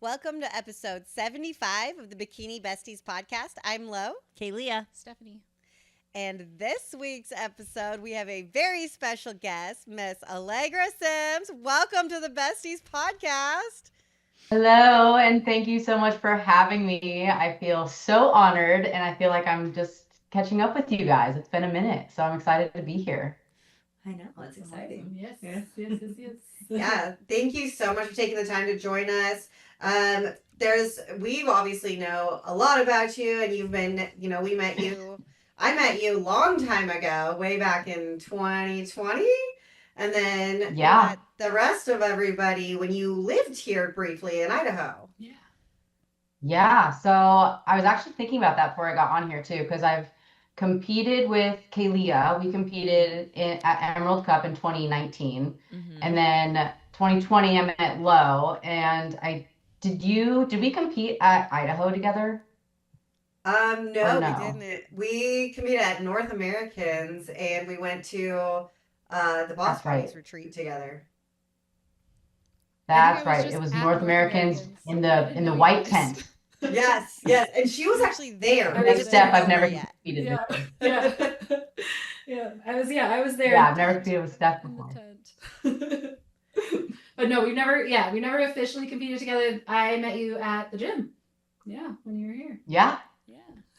Welcome to episode 75 of the Bikini Besties podcast. I'm Lo. Kaylia. Stephanie. And this week's episode, we have a very special guest, Miss Allegra Sims. Welcome to the Besties podcast. Hello, and thank you so much for having me. I feel so honored, and I feel like I'm just catching up with you guys. It's been a minute, so I'm excited to be here. I know, it's exciting. Yes. Yeah, thank you so much for taking the time to join us. We obviously know a lot about you, and you've been, we met you. I met you a long time ago, way back in 2020. And then the rest of everybody when you lived here briefly in Idaho. Yeah, so I was actually thinking about that before I got on here too, because I've competed with Kaylia. We competed at Emerald Cup in 2019. And then 2020 I met Lo, and did we compete at Idaho together? No, we didn't. We competed at North Americans, and we went to the Boss Fights retreat together. That's right. It was North Americans in the white tent. Yes, and she was actually there. Next step, I've never competed with. I was there. Yeah, I've never competed with Steph before. But no, we never officially competed together. I met you at the gym. Yeah, when you were here. Yeah.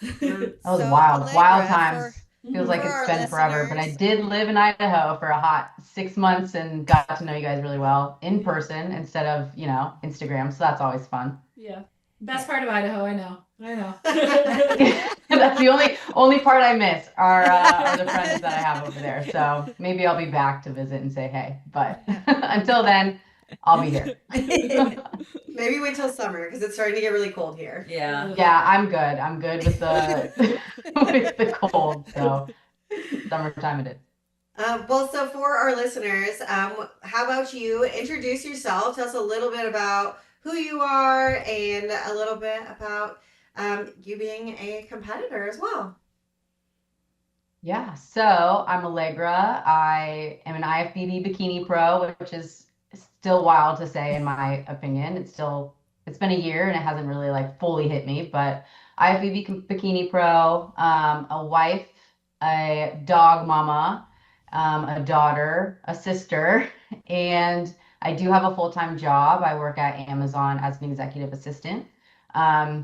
That was wild times. Feels like it's been forever, but I did live in Idaho for a hot 6 months and got to know you guys really well in person instead of, Instagram. So that's always fun. Yeah. Best part of Idaho, I know. That's the only part I miss are the friends that I have over there. So maybe I'll be back to visit and say hey. But until then, I'll be here. Maybe wait till summer because it's starting to get really cold here. Yeah. Yeah, I'm good. I'm good with the with the cold. So summertime it is. So for our listeners, how about you introduce yourself? Tell us a little bit about who you are and a little bit about you being a competitor as well. Yeah, so I'm Allegra. I am an IFBB Bikini Pro, which is still wild to say in my opinion. It's been a year and it hasn't really fully hit me, but IFBB Bikini Pro, a wife, a dog mama, a daughter, a sister, and I do have a full-time job. I work at Amazon as an executive assistant.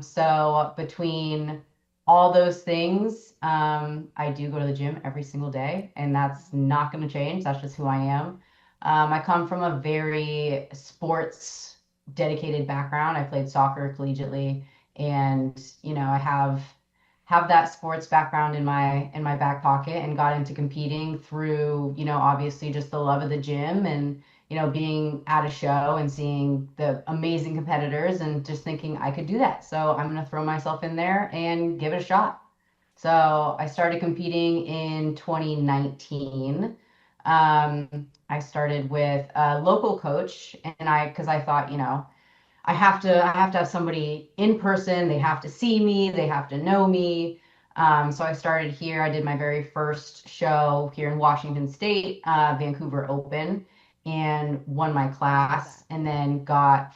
So between all those things, I do go to the gym every single day, and that's not going to change. That's just who I am. I come from a very sports dedicated background. I played soccer collegiately, and I have that sports background in my back pocket, and got into competing through obviously just the love of the gym and being at a show and seeing the amazing competitors and just thinking I could do that. So I'm going to throw myself in there and give it a shot. So I started competing in 2019. I started with a local coach, and because I thought, I have to have somebody in person. They have to see me. They have to know me. So I started here. I did my very first show here in Washington State, Vancouver Open, and won my class, and then got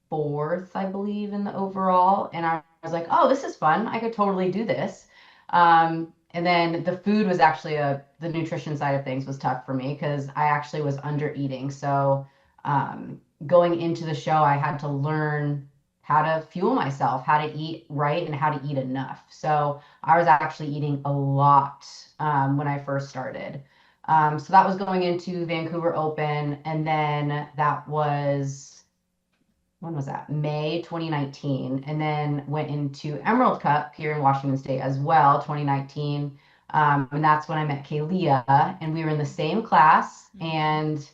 fourth, I believe, in the overall. And I was like, oh, this is fun. I could totally do this. And then the food was actually the nutrition side of things was tough for me because I actually was under eating. So going into the show, I had to learn how to fuel myself, how to eat right, and how to eat enough. So I was actually eating a lot when I first started. So that was going into Vancouver Open, and then that was, when was that? May 2019, and then went into Emerald Cup here in Washington State as well, 2019. And that's when I met Kaylia, and we were in the same class, and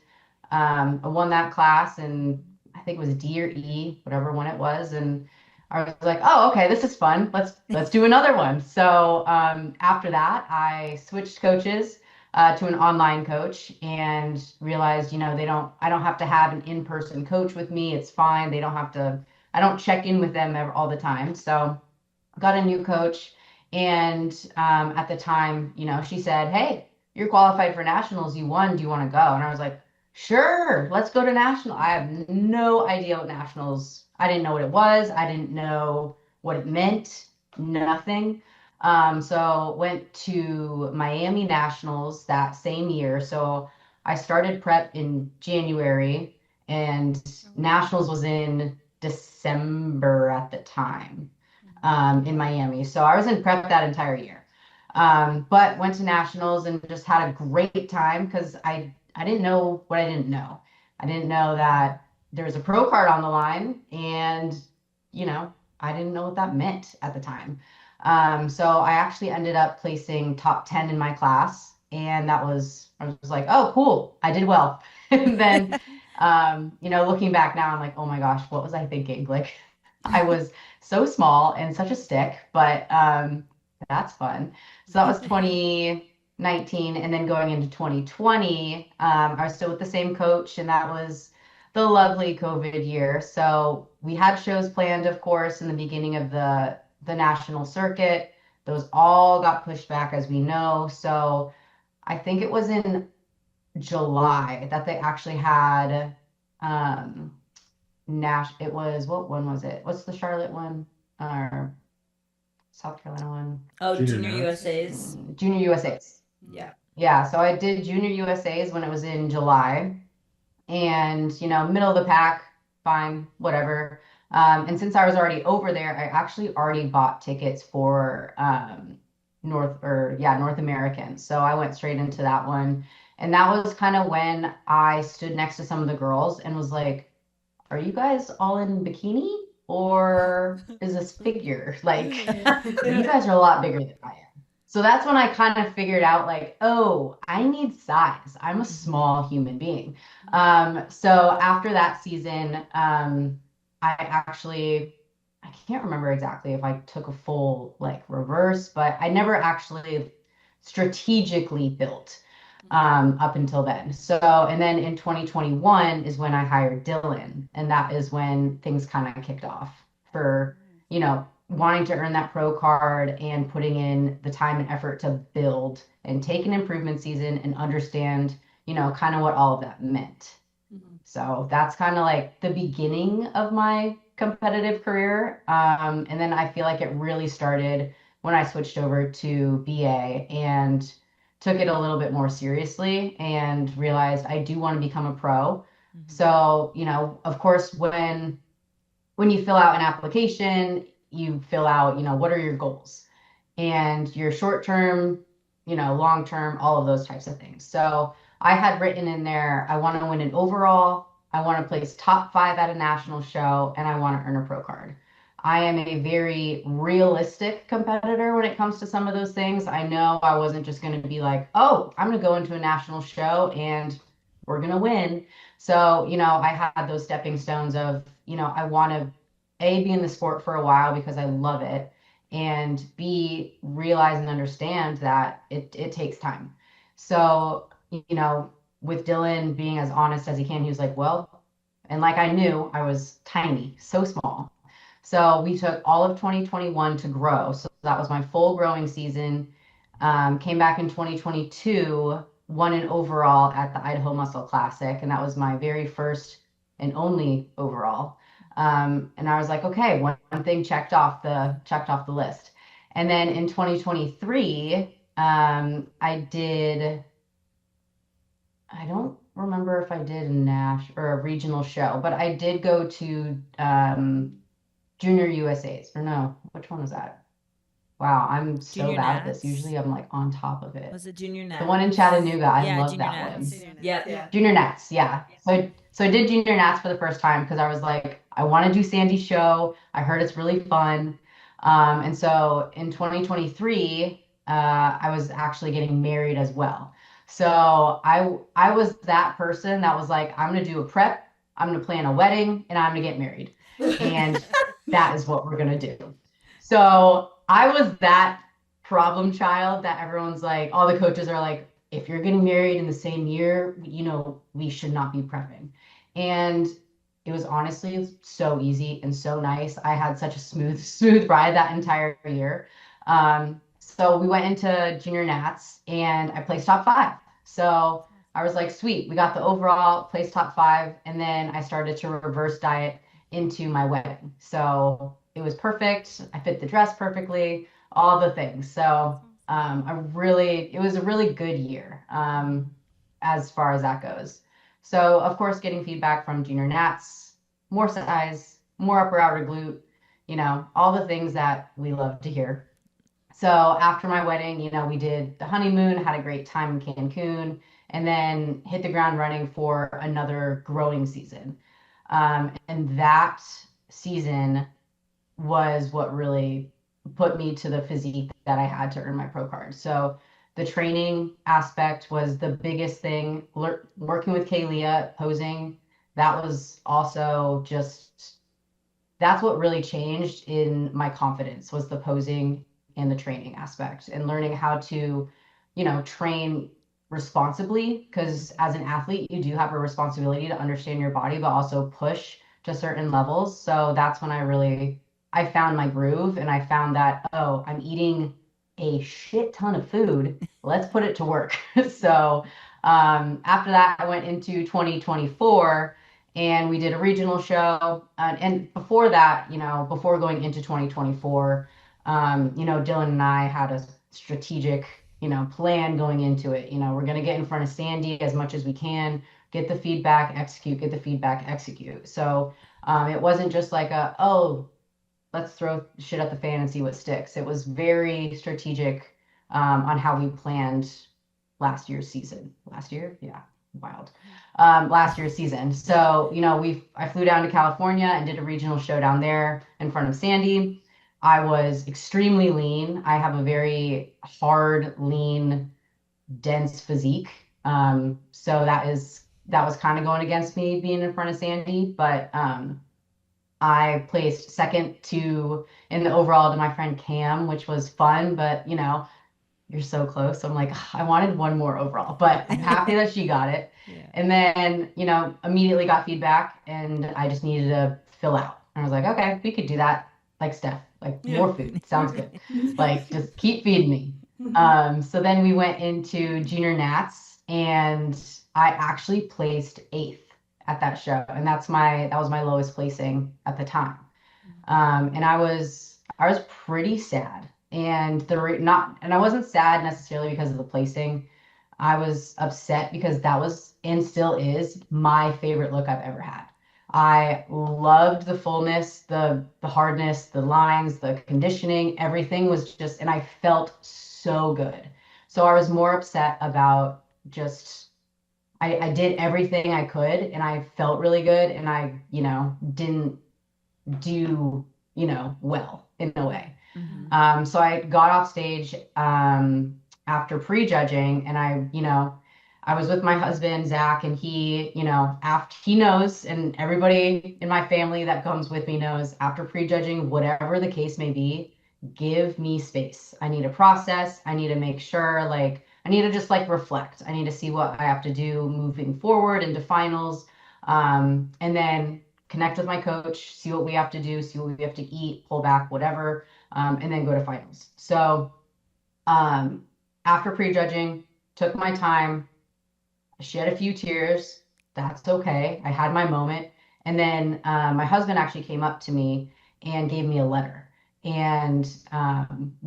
I won that class, and I think it was D or E, whatever one it was, and I was like, oh, okay, this is fun. Let's do another one. So after that, I switched coaches to an online coach, and realized, I don't have to have an in-person coach with me. It's fine. I don't check in with them all the time. So got a new coach, and at the time, she said, hey, you're qualified for nationals. You won. Do you want to go? And I was like, sure, let's go to national. I have no idea what nationals. I didn't know what it was. I didn't know what it meant. Nothing. So went to Miami Nationals that same year. So I started prep in January, and nationals was in December at the time, in Miami. So I was in prep that entire year. But went to nationals and just had a great time because I didn't know what I didn't know. I didn't know that there was a pro card on the line, and I didn't know what that meant at the time. So I actually ended up placing top 10 in my class, and I was like, oh, cool, I did well. And then, looking back now, I'm like, oh my gosh, what was I thinking? Like, I was so small and such a stick, but that's fun. So that was 2019, and then going into 2020, I was still with the same coach, and that was the lovely COVID year. So we had shows planned, of course, in the beginning of the national circuit. Those all got pushed back, as we know. So I think it was in July that they actually had it was, what one was it? What's the Charlotte one? Or South Carolina one? Oh, Junior Junior Nats? USA's. Junior USA's. Yeah. Yeah, so I did Junior USA's when it was in July, and middle of the pack, fine, whatever. And since I was already over there, I actually already bought tickets for North American. So I went straight into that one. And that was kind of when I stood next to some of the girls and was like, are you guys all in bikini, or is this figure? Like, you guys are a lot bigger than I am. So that's when I kind of figured out, like, oh, I need size. I'm a small human being. So after that season, I can't remember exactly if I took a full like reverse, but I never actually strategically built up until then. So, and then in 2021 is when I hired Dylan, and that is when things kind of kicked off for, wanting to earn that pro card and putting in the time and effort to build and take an improvement season and understand, kind of what all of that meant. So that's kind of like the beginning of my competitive career. And then I feel like it really started when I switched over to BA and took it a little bit more seriously and realized I do want to become a pro. So, of course, when you fill out an application, you fill out, what are your goals and your short term, long term, all of those types of things. So I had written in there, I want to win an overall, I want to place top 5 at a national show, and I want to earn a pro card. I am a very realistic competitor when it comes to some of those things. I know I wasn't just going to be like, oh, I'm going to go into a national show and we're going to win. So, I had those stepping stones of, I want to A, be in the sport for a while because I love it, and B, realize and understand that it takes time. So, with Dylan being as honest as he can, he was like, well, and like I knew I was tiny, so small. So we took all of 2021 to grow. So that was my full growing season. Came back in 2022, won an overall at the Idaho Muscle Classic, and that was my very first and only overall. And I was like, okay, one thing checked off the list. And then in 2023, I don't remember if I did a Nash or a regional show, but I did go to Junior USA's, or no, which one was that? Wow, I'm so Junior bad at this. Nats? Usually I'm like on top of it. Was it Junior Nats? The one in Chattanooga, I Yeah, love Junior that one. Nats. Yeah. Yeah. Junior Nats, yeah. So I did Junior Nats for the first time because I was like, I want to do Sandy's show. I heard it's really fun. And so in 2023, I was actually getting married as well. So I was that person that was like, I'm gonna do a prep, I'm gonna plan a wedding, and I'm gonna get married. And that is what we're gonna do. So I was that problem child that everyone's like, all the coaches are like, if you're getting married in the same year, we should not be prepping. And it was honestly so easy and so nice. I had such a smooth ride that entire year. So we went into Junior Nats and I placed top 5. So I was like, sweet, we got the overall, place top 5. And then I started to reverse diet into my wedding. So it was perfect. I fit the dress perfectly, all the things. So it was a really good year as far as that goes. So of course, getting feedback from junior nats, more size, more upper outer glute, all the things that we love to hear. So after my wedding, we did the honeymoon, had a great time in Cancun, and then hit the ground running for another growing season. And that season was what really put me to the physique that I had to earn my pro card. So the training aspect was the biggest thing. Working with Kaylia, posing, that was also just that's what really changed in my confidence was the posing and the training aspect and learning how to, train responsibly because as an athlete, you do have a responsibility to understand your body, but also push to certain levels. So that's when I found my groove and I found that, oh, I'm eating a shit ton of food. Let's put it to work. So after that, I went into 2024 and we did a regional show. And before that, before going into 2024, Dylan and I had a strategic, plan going into it. We're going to get in front of Sandy as much as we can, get the feedback, execute, get the feedback, execute. So it wasn't just like oh, let's throw shit at the fan and see what sticks. It was very strategic on how we planned last year's season. Last year? Yeah, wild. Last year's season. So, I flew down to California and did a regional show down there in front of Sandy. I was extremely lean. I have a very hard, lean, dense physique. So that was kind of going against me being in front of Sandy, but I placed second in the overall to my friend Cam, which was fun, but you're so close. So I'm like, I wanted one more overall, but I'm happy that she got it. Yeah. And then, immediately got feedback and I just needed to fill out. And I was like, okay, we could do that like Steph, like more food. Sounds good. Like just keep feeding me. So then we went into junior nats and I actually placed 8th at that show. And that was my lowest placing at the time. And I was pretty sad. And I wasn't sad necessarily because of the placing. I was upset because that was and still is my favorite look I've ever had. I loved the fullness, the hardness, the lines, the conditioning, everything was just, and I felt so good. So I was more upset about just, I did everything I could and I felt really good and I, didn't do, well in a way. So I got off stage after prejudging and I was with my husband, Zach, and he, after he knows, and everybody in my family that comes with me knows, after prejudging, whatever the case may be, give me space. I need a process. I need to make sure, I need to just reflect. I need to see what I have to do moving forward into finals. And then connect with my coach, see what we have to do, see what we have to eat, pull back, whatever, and then go to finals. So after prejudging, took my time, shed a few tears. That's okay. I had my moment. And then my husband actually came up to me and gave me a letter and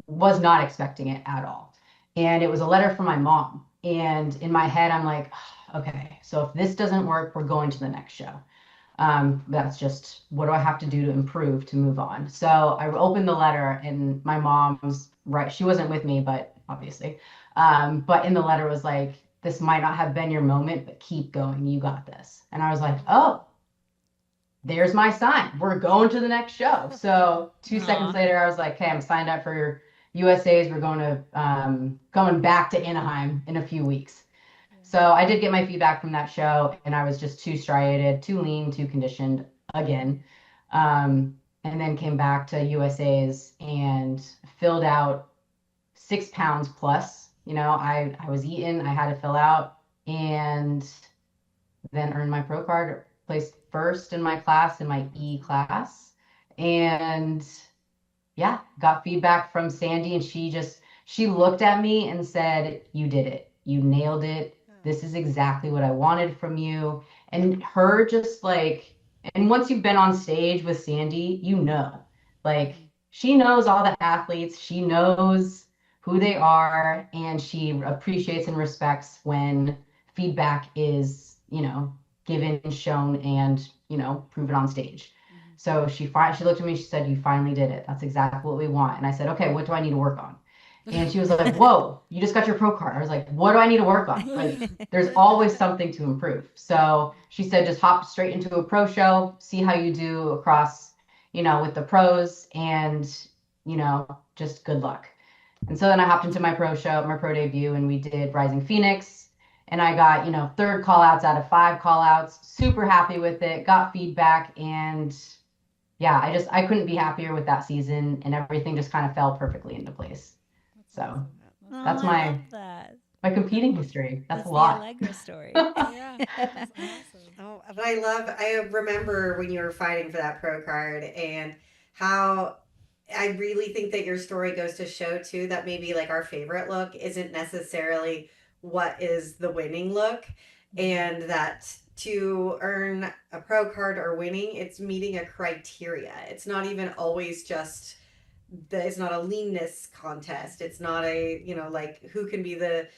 was not expecting it at all. And it was a letter from my mom. And in my head, I'm like, okay, so if this doesn't work, we're going to the next show. That's just what do I have to do to improve to move on. So I opened the letter and my mom's right. She wasn't with me, but obviously. But in the letter was like, this might not have been your moment, but keep going. You got this. And I was like, oh, there's my sign. We're going to the next show. So 2 seconds later, I was like, okay, I'm signed up for USA's. We're going back to Anaheim in a few weeks. So I did get my feedback from that show and I was just too striated, too lean, too conditioned again. And then came back to USA's and filled out 6 pounds plus. I was eating, I had to fill out and then earned my pro card, placed first in my class in my E class. And yeah, got feedback from Sandy and she looked at me and said, you did it. You nailed it. this is exactly what I wanted from you. And her just like, and once you've been on stage with Sandy, you know, like she knows all the athletes, she knows who they are, and she appreciates and respects when feedback is, given, shown, and, proven on stage. So she looked at me, she said, "You finally did it. That's exactly what we want." And I said, "Okay, what do I need to work on?" And she was like, "Whoa, you just got your pro card." I was like, "What do I need to work on?" Like, there's always something to improve. So she said, "Just hop straight into a pro show, see how you do across, with the pros, and, just good luck." And so then I hopped into my pro show, my pro debut, and we did Rising Phoenix. And I got, third call outs out of 5 call outs. Super happy with it, got feedback, and yeah, I couldn't be happier with that season, and everything just kind of fell perfectly into place. So that's I my love that. my competing history. That's a the lot. Allegra story. Yeah, that's awesome. Oh, but I remember when you were fighting for that pro card and how I really think that your story goes to show too that maybe like our favorite look isn't necessarily what is the winning look, and that to earn a pro card or winning, it's meeting a criteria. It's not even always just it's not a leanness contest. It's not a, like who can be the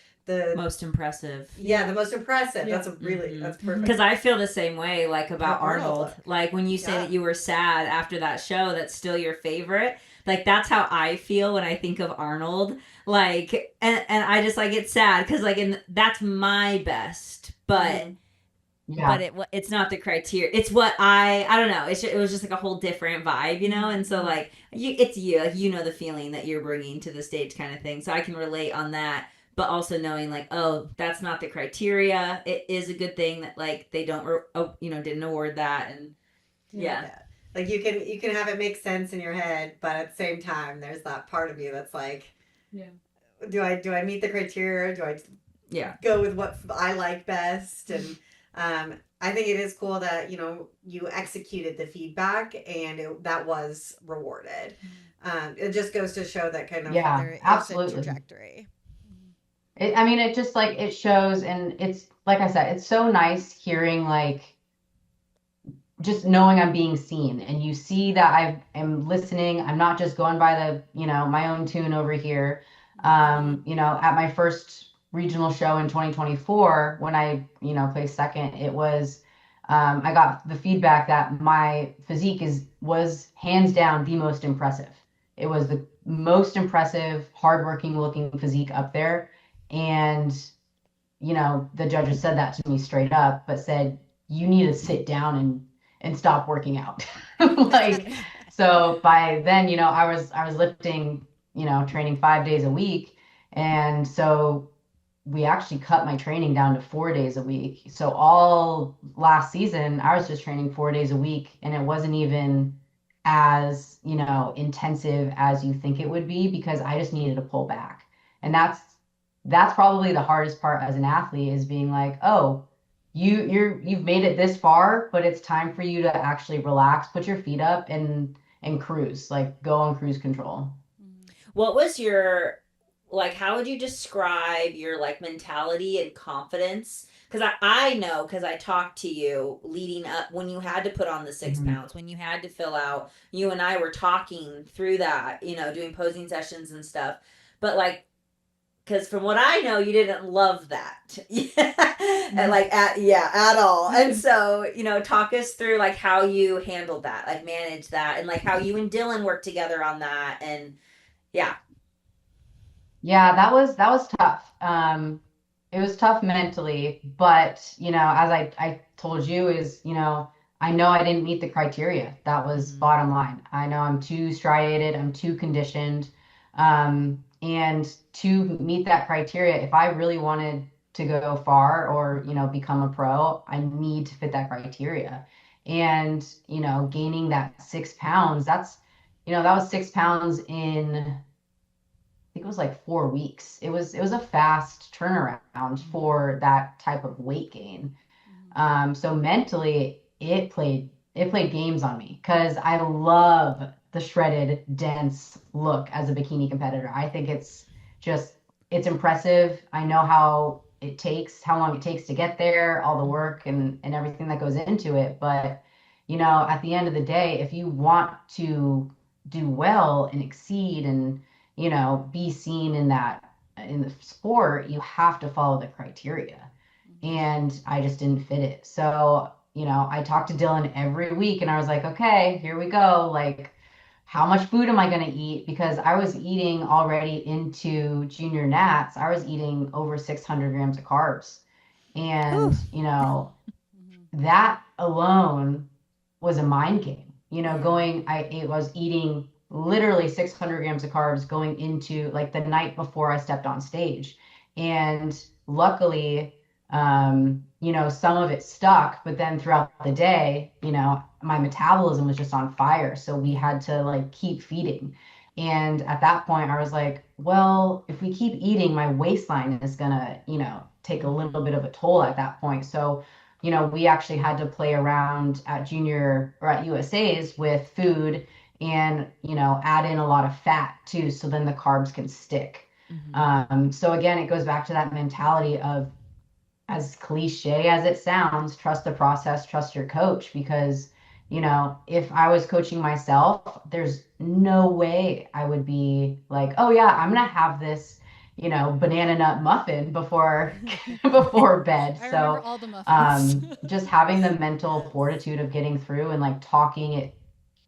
Most impressive. the most impressive. Yeah. That's a really that's perfect. Because I feel the same way, like about Arnold Arnold. look. Like when you say Yeah. that you were sad after that show, that's still your favorite. Like that's how I feel when I think of Arnold. Like, and I just like get sad because like that's my best, but Yeah. it's not the criteria. It's what I don't know. It was just like a whole different vibe, And so like it's you, like the feeling that you're bringing to the stage, kind of thing. So I can relate on that. But also knowing like, oh, that's not the criteria. It is a good thing that like they don't, didn't award that, and yeah. Like you can have it make sense in your head, but at the same time, there's that part of you that's like, do I meet the criteria? Do I go with what I like best? And I think it is cool that you executed the feedback and that was rewarded. It just goes to show that kind of Yeah, absolutely. trajectory. It just like it shows, and it's like I said, it's so nice hearing like just knowing I'm being seen, and you see that I am listening. I'm not just going by the my own tune over here. At my first regional show in 2024, when I placed second, it was I got the feedback that my physique was hands down the most impressive. It was the most impressive, hardworking looking physique up there. And, the judges said that to me straight up, but said, "You need to sit down and stop working out." Like, so by then, I was lifting, training 5 days a week. And so we actually cut my training down to 4 days a week. So all last season, I was just training 4 days a week, and it wasn't even as, intensive as you think it would be, because I just needed to pull back. And that's probably the hardest part as an athlete, is being like, oh, you've made it this far, but it's time for you to actually relax, put your feet up, and cruise, like go on cruise control. What was your like? How would you describe your like mentality and confidence? Because I know, because I talked to you leading up when you had to put on the 6 pounds, when you had to fill out. You and I were talking through that, doing posing sessions and stuff. But like, because from what I know, you didn't love that, and like at all. And so talk us through like how you handled that, like manage that, and like how you and Dylan worked together on that, and yeah, that was tough. It was tough mentally, but as I told you, is I know I didn't meet the criteria. That was bottom line. I know I'm too striated, I'm too conditioned. And to meet that criteria, if I really wanted to go far or, become a pro, I need to fit that criteria. And, gaining that 6 pounds, that was 6 pounds in, I think it was like 4 weeks. It was a fast turnaround for that type of weight gain. So mentally it played games on me, because I love the shredded, dense look as a bikini competitor. I think it's impressive. I know how it takes, how long it takes to get there, all the work and everything that goes into it. But, you know, at the end of the day, if you want to do well and exceed and, you know, be seen in the sport, you have to follow the criteria. And I just didn't fit it. So, you know, I talked to Dylan every week and I was like, okay, here we go. Like, how much food am I going to eat? Because I was eating already into junior nats. I was eating over 600 grams of carbs. And, you know, that alone was a mind game. You know, I was eating literally 600 grams of carbs going into like the night before I stepped on stage. And luckily, you know, some of it stuck, but then throughout the day, you know, my metabolism was just on fire. So we had to like keep feeding. And at that point, I was like, well, if we keep eating, my waistline is gonna, you know, take a little bit of a toll at that point. So, you know, we actually had to play around at junior or at USA's with food and, you know, add in a lot of fat too. So then the carbs can stick. So again, it goes back to that mentality of, as cliche as it sounds, trust the process, trust your coach. Because, you know, if I was coaching myself, there's no way I would be like, oh yeah, I'm gonna have this, you know, banana nut muffin before before bed. I So remember all the muffins. just having the mental fortitude of getting through and like talking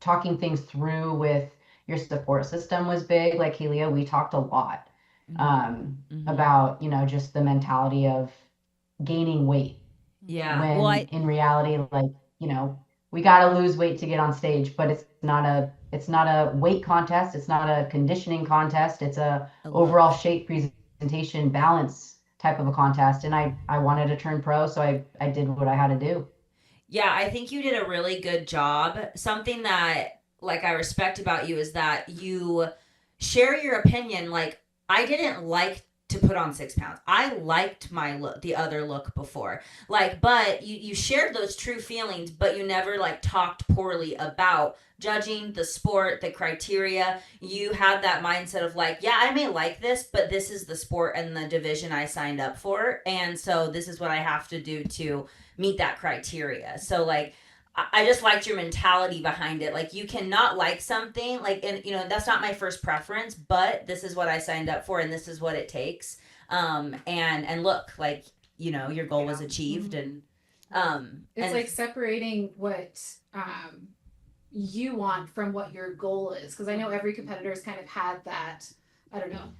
things through with your support system was big. Like Helia, we talked a lot about, you know, just the mentality of gaining weight. Yeah. When Well, in reality, like, you know, we got to lose weight to get on stage, but it's not a weight contest. It's not a conditioning contest. It's a overall shape, presentation, balance type of a contest. And I wanted to turn pro, so I did what I had to do. Yeah, I think you did a really good job. Something that like I respect about you is that you share your opinion. Like, I didn't like to put on 6 pounds. I liked my look, the other look before. Like, but you shared those true feelings, but you never like talked poorly about judging the sport, the criteria. You had that mindset of like, yeah, I may like this, but this is the sport and the division I signed up for. And so this is what I have to do to meet that criteria. So like, I just liked your mentality behind it. Like, you cannot like something, like, and you know, that's not my first preference, but this is what I signed up for and this is what it takes. And look, like, you know, your goal was achieved. And It's like separating what you want from what your goal is. Because I know every competitor's kind of had that, I don't know,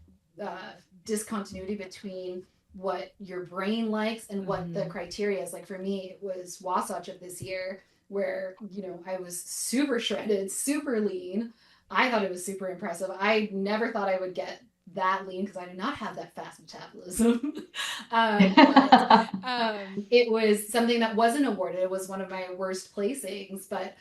discontinuity between what your brain likes and what the criteria is. Like for me, it was Wasatch of this year, where, you know, I was super shredded, super lean. I thought it was super impressive. I never thought I would get that lean because I do not have that fast metabolism. It was something that wasn't awarded. It was one of my worst placings, but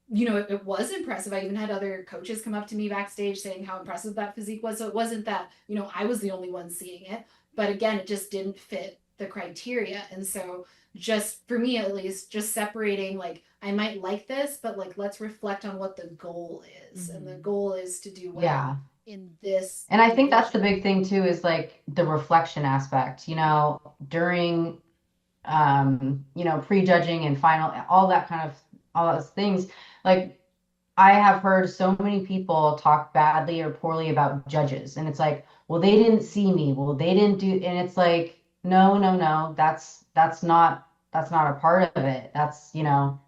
you know, it was impressive. I even had other coaches come up to me backstage saying how impressive that physique was. So it wasn't that, you know, I was the only one seeing it, but again, it just didn't fit the criteria. And so just for me, at least, just separating, like, I might like this, but like, let's reflect on what the goal is. And the goal is to do well in this. And I think that's the big thing too, is like the reflection aspect, you know, during, you know, prejudging and final, all those things. Like, I have heard so many people talk badly or poorly about judges, and it's like, well, they didn't see me. Well, they didn't do, and it's like, no, that's not a part of it. That's, you know,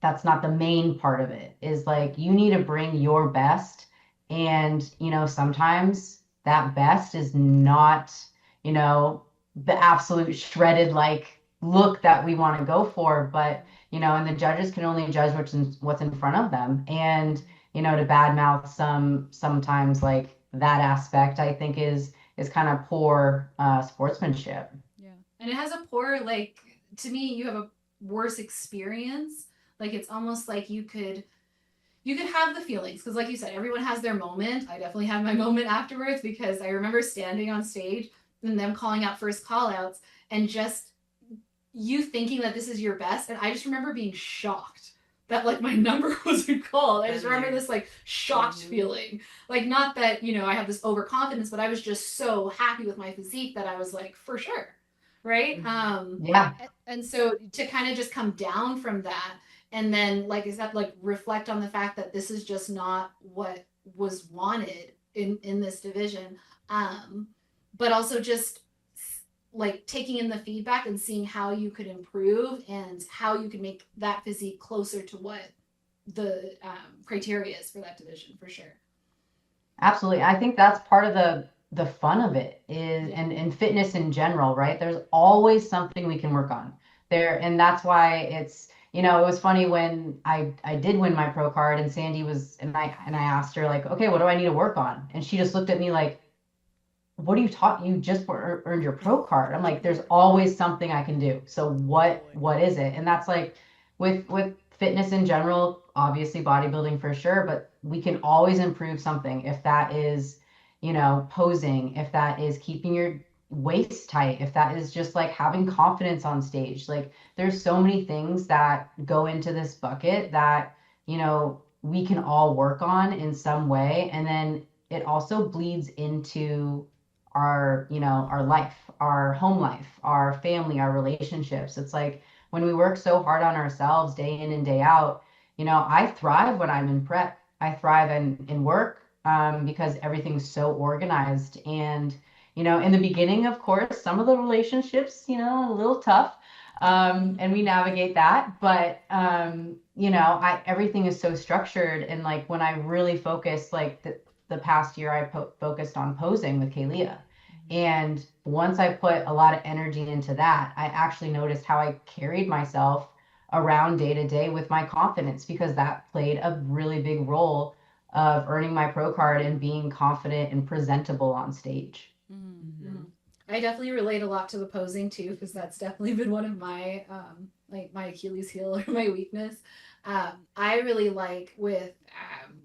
that's not the main part of it. Is like, you need to bring your best. And, you know, sometimes that best is not, you know, the absolute shredded like look that we want to go for, but, you know, and the judges can only judge what's in front of them. And, you know, to badmouth sometimes like that aspect, I think is kind of poor sportsmanship. Yeah. And it has a poor, like, to me, you have a worse experience. Like, it's almost like you could have the feelings, because like you said, everyone has their moment. I definitely had my moment afterwards, because I remember standing on stage and them calling out first call outs and just you thinking that this is your best. And I just remember being shocked that like my number wasn't called. I just remember this like shocked feeling. Like not that, you know, I have this overconfidence, but I was just so happy with my physique that I was like, for sure. Right. Yeah. And so to kind of just come down from that and then like I said, like reflect on the fact that this is just not what was wanted in this division. But also just like taking in the feedback and seeing how you could improve and how you could make that physique closer to what the criteria is for that division for sure. Absolutely. I think that's part of the fun of it is and fitness in general, right? There's always something we can work on there. And that's why it's, you know, it was funny when I did win my pro card and Sandy was and I asked her like, okay, what do I need to work on? And she just looked at me like, what are you talking? You just earned your pro card. I'm like, there's always something I can do. So what is it? And that's like with fitness in general, obviously bodybuilding for sure, but we can always improve something. If that is, you know, posing, if that is keeping your waist tight, if that is just like having confidence on stage. Like there's so many things that go into this bucket that, you know, we can all work on in some way. And then it also bleeds into our, you know, our life, our home life, our family, our relationships. It's like when we work so hard on ourselves day in and day out, you know, I thrive when I'm in prep. I thrive in work because everything's so organized. And, you know, in the beginning, of course, some of the relationships, you know, a little tough. And we navigate that. But, you know, everything is so structured. And like when I really focus, like the past year, I focused on posing with Kaylia. And once I put a lot of energy into that, I actually noticed how I carried myself around day to day with my confidence because that played a really big role of earning my pro card and being confident and presentable on stage. Mm-hmm. I definitely relate a lot to the posing too because that's definitely been one of my like my Achilles heel or my weakness. I really like with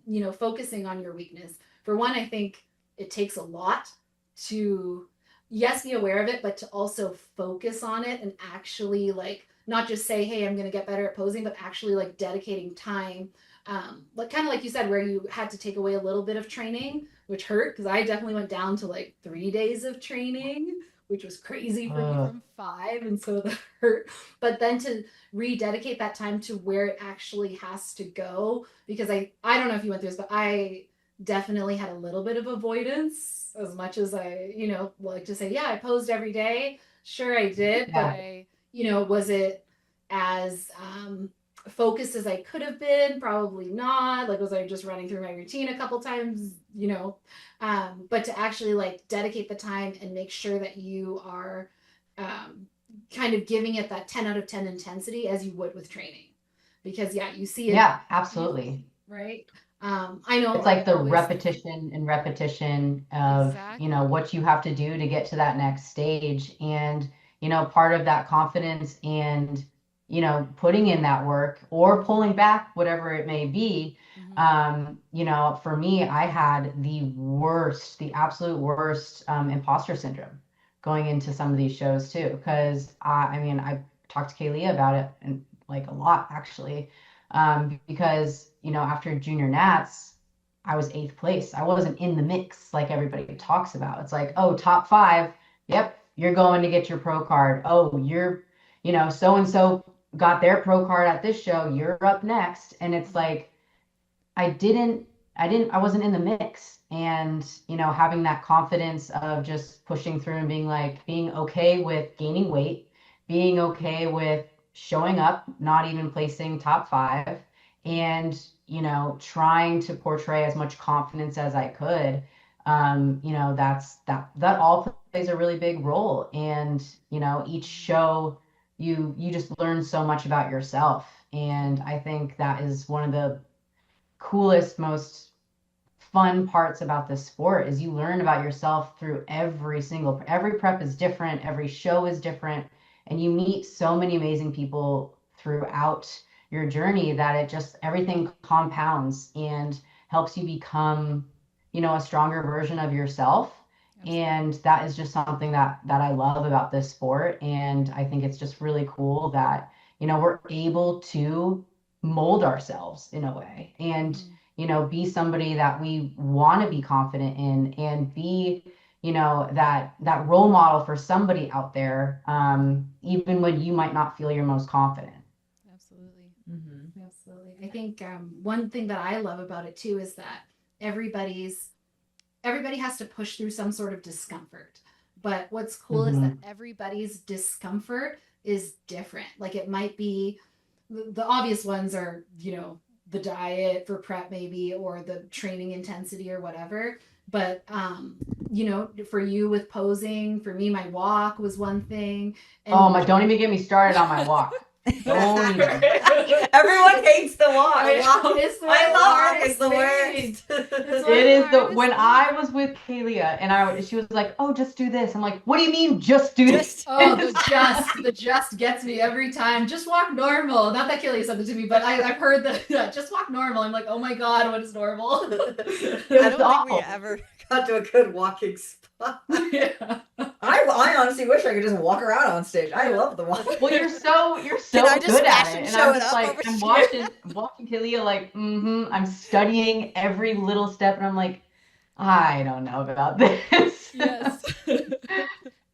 you know, focusing on your weakness. For one, I think it takes a lot to yes be aware of it, but to also focus on it and actually like not just say, hey, I'm going to get better at posing, but actually like dedicating time. Like kind of like you said, where you had to take away a little bit of training, which hurt because I definitely went down to like 3 days of training, which was crazy for me from 5, and so that hurt. But then to rededicate that time to where it actually has to go, because I don't know if you went through this, but I definitely had a little bit of avoidance as much as I, you know, like to say, yeah, I posed every day. Sure, I did, but I, you know, was it as focused as I could have been? Probably not. Like, was I just running through my routine a couple times? You know, but to actually like dedicate the time and make sure that you are kind of giving it that 10 out of 10 intensity as you would with training, because yeah, you see it. Yeah, absolutely. Right. I know it's like the repetition and repetition of, you know, what you have to do to get to that next stage. And, you know, part of that confidence and, you know, putting in that work or pulling back, whatever it may be. You know, for me, I had the absolute worst imposter syndrome going into some of these shows too. Because I mean, I talked to Kaylee about it and like a lot actually. Because, you know, after junior nats, I was 8th place. I wasn't in the mix like everybody talks about. It's like, oh, top 5. Yep, you're going to get your pro card. Oh, you're, you know, so-and-so got their pro card at this show. You're up next. And it's like, I wasn't in the mix. And, you know, having that confidence of just pushing through and being okay with gaining weight, being okay with showing up, not even placing top 5, and, you know, trying to portray as much confidence as I could. You know, that all plays a really big role. And, you know, each show you just learn so much about yourself. And I think that is one of the coolest, most fun parts about this sport is you learn about yourself through every prep is different, every show is different, and you meet so many amazing people throughout your journey that it just everything compounds and helps you become, you know, a stronger version of yourself. And that is just something that I love about this sport. And I think it's just really cool that, you know, we're able to mold ourselves in a way and, be somebody that we want to be confident in and be, that role model for somebody out there, even when you might not feel your most confident. Absolutely. Mm-hmm. Absolutely. I think one thing that I love about it too is that everybody has to push through some sort of discomfort. But what's cool is that everybody's discomfort is different. Like it might be the obvious ones are, the diet for prep maybe or the training intensity or whatever. But for you with posing, for me my walk was one thing. And don't even get me started on my walk. Don't even. Everyone hates the walk. I love walk. It's the worst. It is when I was with Kalia and she was like, "Oh, just do this." I'm like, "What do you mean, just do this?" Oh, the just gets me every time. Just walk normal. Not that Kelly said it to me, but I've heard that just walk normal. I'm like, oh my god, what is normal? I don't think we ever got to a good walking spot. Yeah. I honestly wish I could just walk around on stage. I love the walk. Well, you're so Can I just good at fashion it, and show I'm it just up like, over I'm watching Kalia like, I'm studying every little step, and I'm like, I don't know about this. Yes.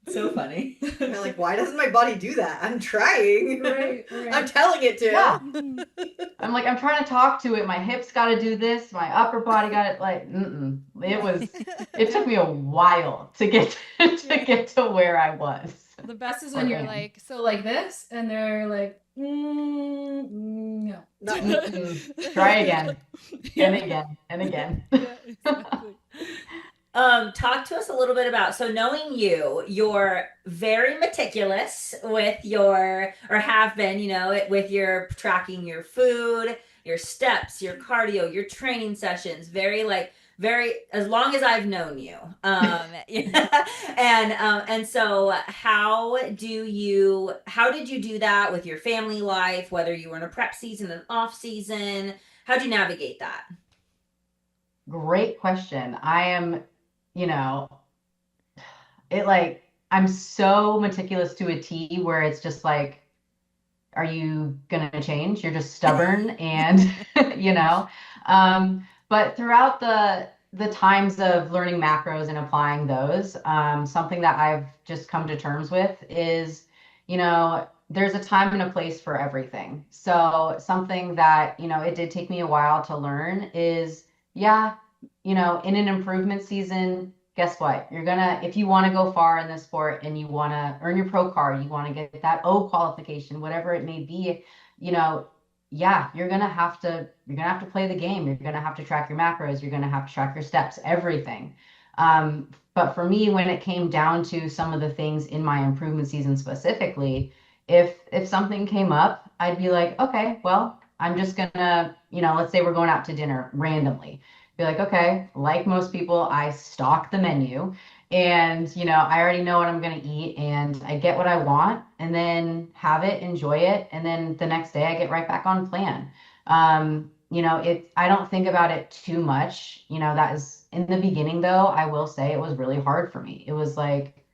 So funny. You're like, why doesn't my body do that? I'm trying. Right. I'm telling it to. Yeah. I'm like, I'm trying to talk to it. My hips got to do this. My upper body got it. Like, it took me a while to get to where I was. The best is when you're like, So like this, and they're like, no. Try again, and again, and again. Yeah, exactly. Talk to us a little bit about, so knowing you're very meticulous with have been, with your tracking your food, your steps, your cardio, your training sessions, very as long as I've known you. And so how did you do that with your family life, whether you were in a prep season and off season? How'd you navigate that? Great question. I am, I'm so meticulous to a T where it's just like, are you gonna change? You're just stubborn and, but throughout the times of learning macros and applying those, something that I've just come to terms with is, there's a time and a place for everything. So something that, it did take me a while to learn is, in an improvement season, guess what? If you want to go far in this sport and you want to earn your pro card, you want to get that O qualification, whatever it may be, you're going to have to play the game. You're going to have to track your macros. You're going to have to track your steps, everything. But for me, when it came down to some of the things in my improvement season specifically, if something came up, I'd be like, okay, well, I'm just gonna, let's say we're going out to dinner randomly. Be like, okay, like most people, I stalk the menu and, I already know what I'm going to eat and I get what I want and then have it, enjoy it. And then the next day I get right back on plan. I don't think about it too much. That is in the beginning though, I will say it was really hard for me. It was like,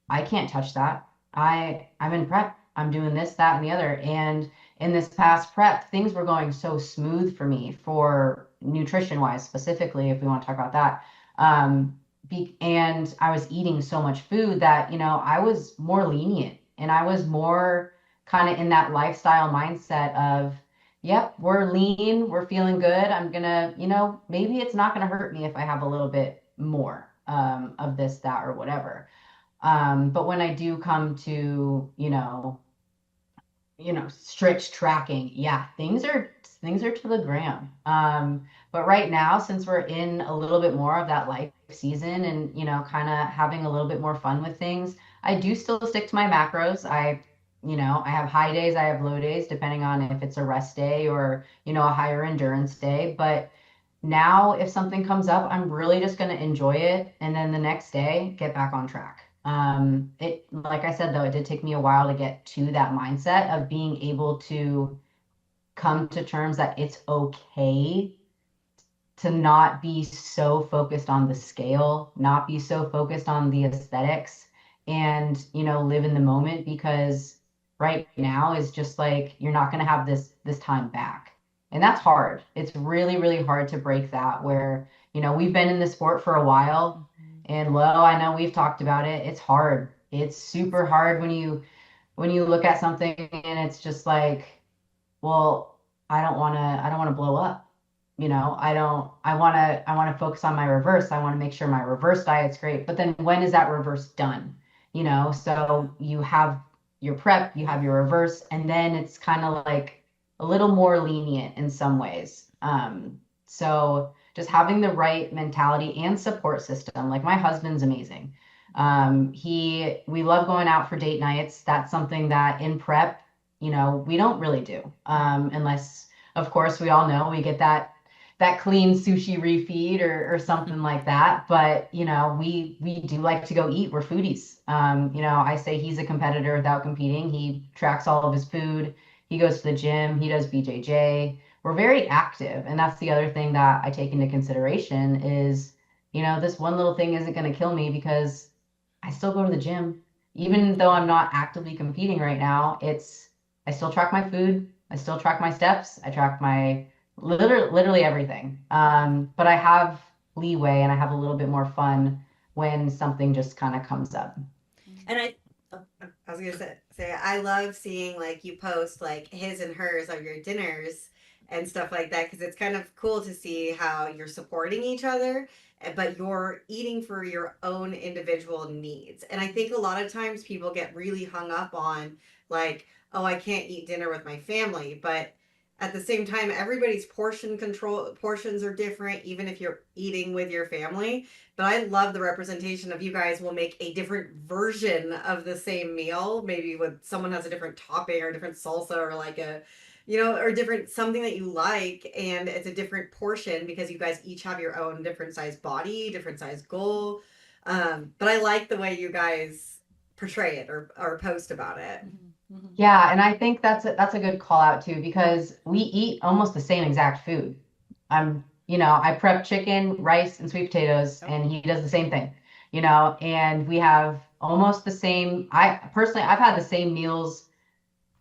I can't touch that. I'm in prep. I'm doing this, that, and the other. And in this past prep, things were going so smooth for me for nutrition wise, specifically, if we want to talk about that. And I was eating so much food that, I was more lenient and I was more kind of in that lifestyle mindset of, yep, we're lean, we're feeling good. I'm gonna, maybe it's not gonna hurt me if I have a little bit more of this, that, or whatever. But when I do come to, strict tracking, things are to the gram. But right now, since we're in a little bit more of that life season and, kind of having a little bit more fun with things, I do still stick to my macros. I have high days, I have low days, depending on if it's a rest day or, a higher endurance day. But now if something comes up, I'm really just going to enjoy it. And then the next day, get back on track. Like I said, though, it did take me a while to get to that mindset of being able to come to terms that it's okay to not be so focused on the scale, not be so focused on the aesthetics and, live in the moment, because right now is just like, you're not going to have this time back. And that's hard. It's really, really hard to break that where, we've been in the sport for a while and low, I know we've talked about it. It's hard. It's super hard when you look at something and it's just like, well, I don't want to blow up. I don't I want to focus on my reverse. I want to make sure my reverse diet's great. But then when is that reverse done? So you have your prep, you have your reverse, and then it's kind of like a little more lenient in some ways. So just having the right mentality and support system. Like my husband's amazing. We love going out for date nights. That's something that in prep, we don't really do. Unless, of course, we all know we get that clean sushi refeed or something like that. But, we do like to go eat. We're foodies. I say he's a competitor without competing. He tracks all of his food. He goes to the gym. He does BJJ. We're very active. And that's the other thing that I take into consideration is, this one little thing isn't going to kill me because I still go to the gym. Even though I'm not actively competing right now, I still track my food. I still track my steps. I track my literally everything. But I have leeway and I have a little bit more fun when something just kind of comes up. And I was gonna say I love seeing like you post like his and hers of your dinners and stuff like that because it's kind of cool to see how you're supporting each other, but you're eating for your own individual needs. And I think a lot of times people get really hung up on like, oh, I can't eat dinner with my family, but at the same time, everybody's portions are different, even if you're eating with your family. But I love the representation of you guys will make a different version of the same meal, maybe with someone has a different topping or a different salsa or like or different something that you like, and it's a different portion because you guys each have your own different size body, different size goal. But I like the way you guys portray it or post about it. Yeah, and I think that's a good call out too because we eat almost the same exact food. I prep chicken, rice, and sweet potatoes, and he does the same thing. And we have almost the same. I've had the same meals.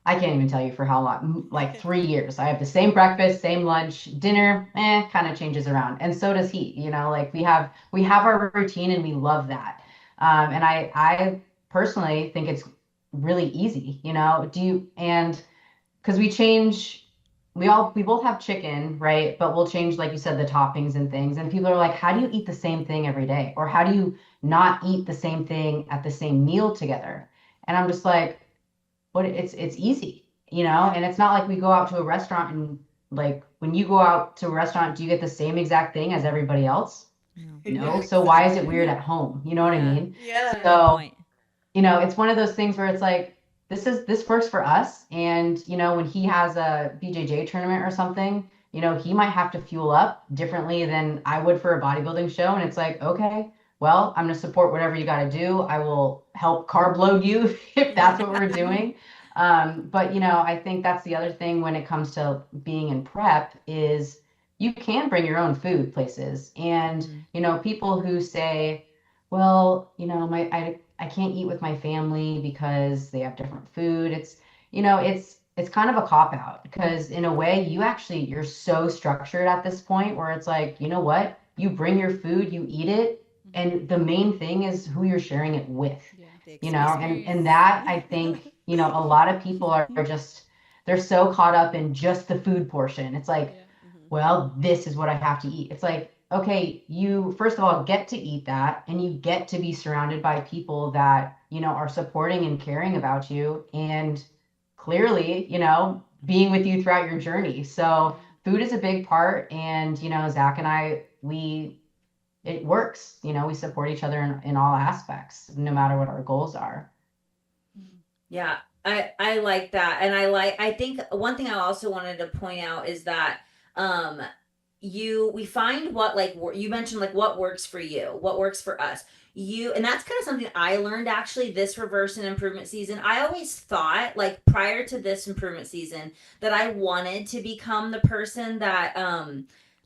I can't even tell you for how long, like 3 years. I have the same breakfast, same lunch, dinner, kind of changes around. And so does he, like we have our routine and we love that. And I personally think it's really easy, and because we both have chicken, right? But we'll change, like you said, the toppings and things. And people are like, how do you eat the same thing every day? Or how do you not eat the same thing at the same meal together? And I'm just like, but it's easy, and it's not like we go out to a restaurant and like when you go out to a restaurant, do you get the same exact thing as everybody else? No. So why is it weird at home? You know what I mean? Yeah. So, it's one of those things where it's like, this works for us. And, when he has a BJJ tournament or something, he might have to fuel up differently than I would for a bodybuilding show. And it's like, okay, well, I'm going to support whatever you got to do. I will help carb load you if that's what we're doing. But, I think that's the other thing when it comes to being in prep is you can bring your own food places. And, people who say, well, I can't eat with my family because they have different food. It's kind of a cop out because in a way you're so structured at this point where it's like, you know what? You bring your food, you eat it. And the main thing is who you're sharing it with, and that I think, a lot of people are just, they're so caught up in just the food portion. It's like, well, this is what I have to eat. It's like, okay, you first of all get to eat that and you get to be surrounded by people that, are supporting and caring about you and clearly, being with you throughout your journey. So food is a big part. And, Zach and I, it works, we support each other in all aspects, no matter what our goals are. Yeah, I like that. And I think one thing I also wanted to point out is that, we find what, like, you mentioned, like, what works for you, what works for us. And that's kind of something I learned actually this reverse and improvement season. I always thought, like, prior to this improvement season, that I wanted to become the person that,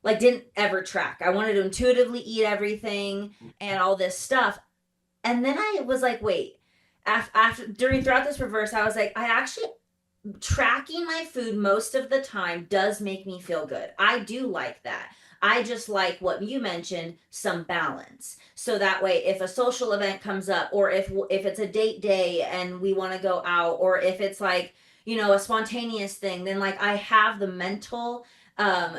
like, didn't ever track. I wanted to intuitively eat everything and all this stuff. And then I was like, wait, throughout this reverse, I was like, I actually tracking my food most of the time does make me feel good. I do like that. I just like what you mentioned, some balance. So that way if a social event comes up, or if it's a date day and we want to go out, or if it's like, a spontaneous thing, then like I have the mental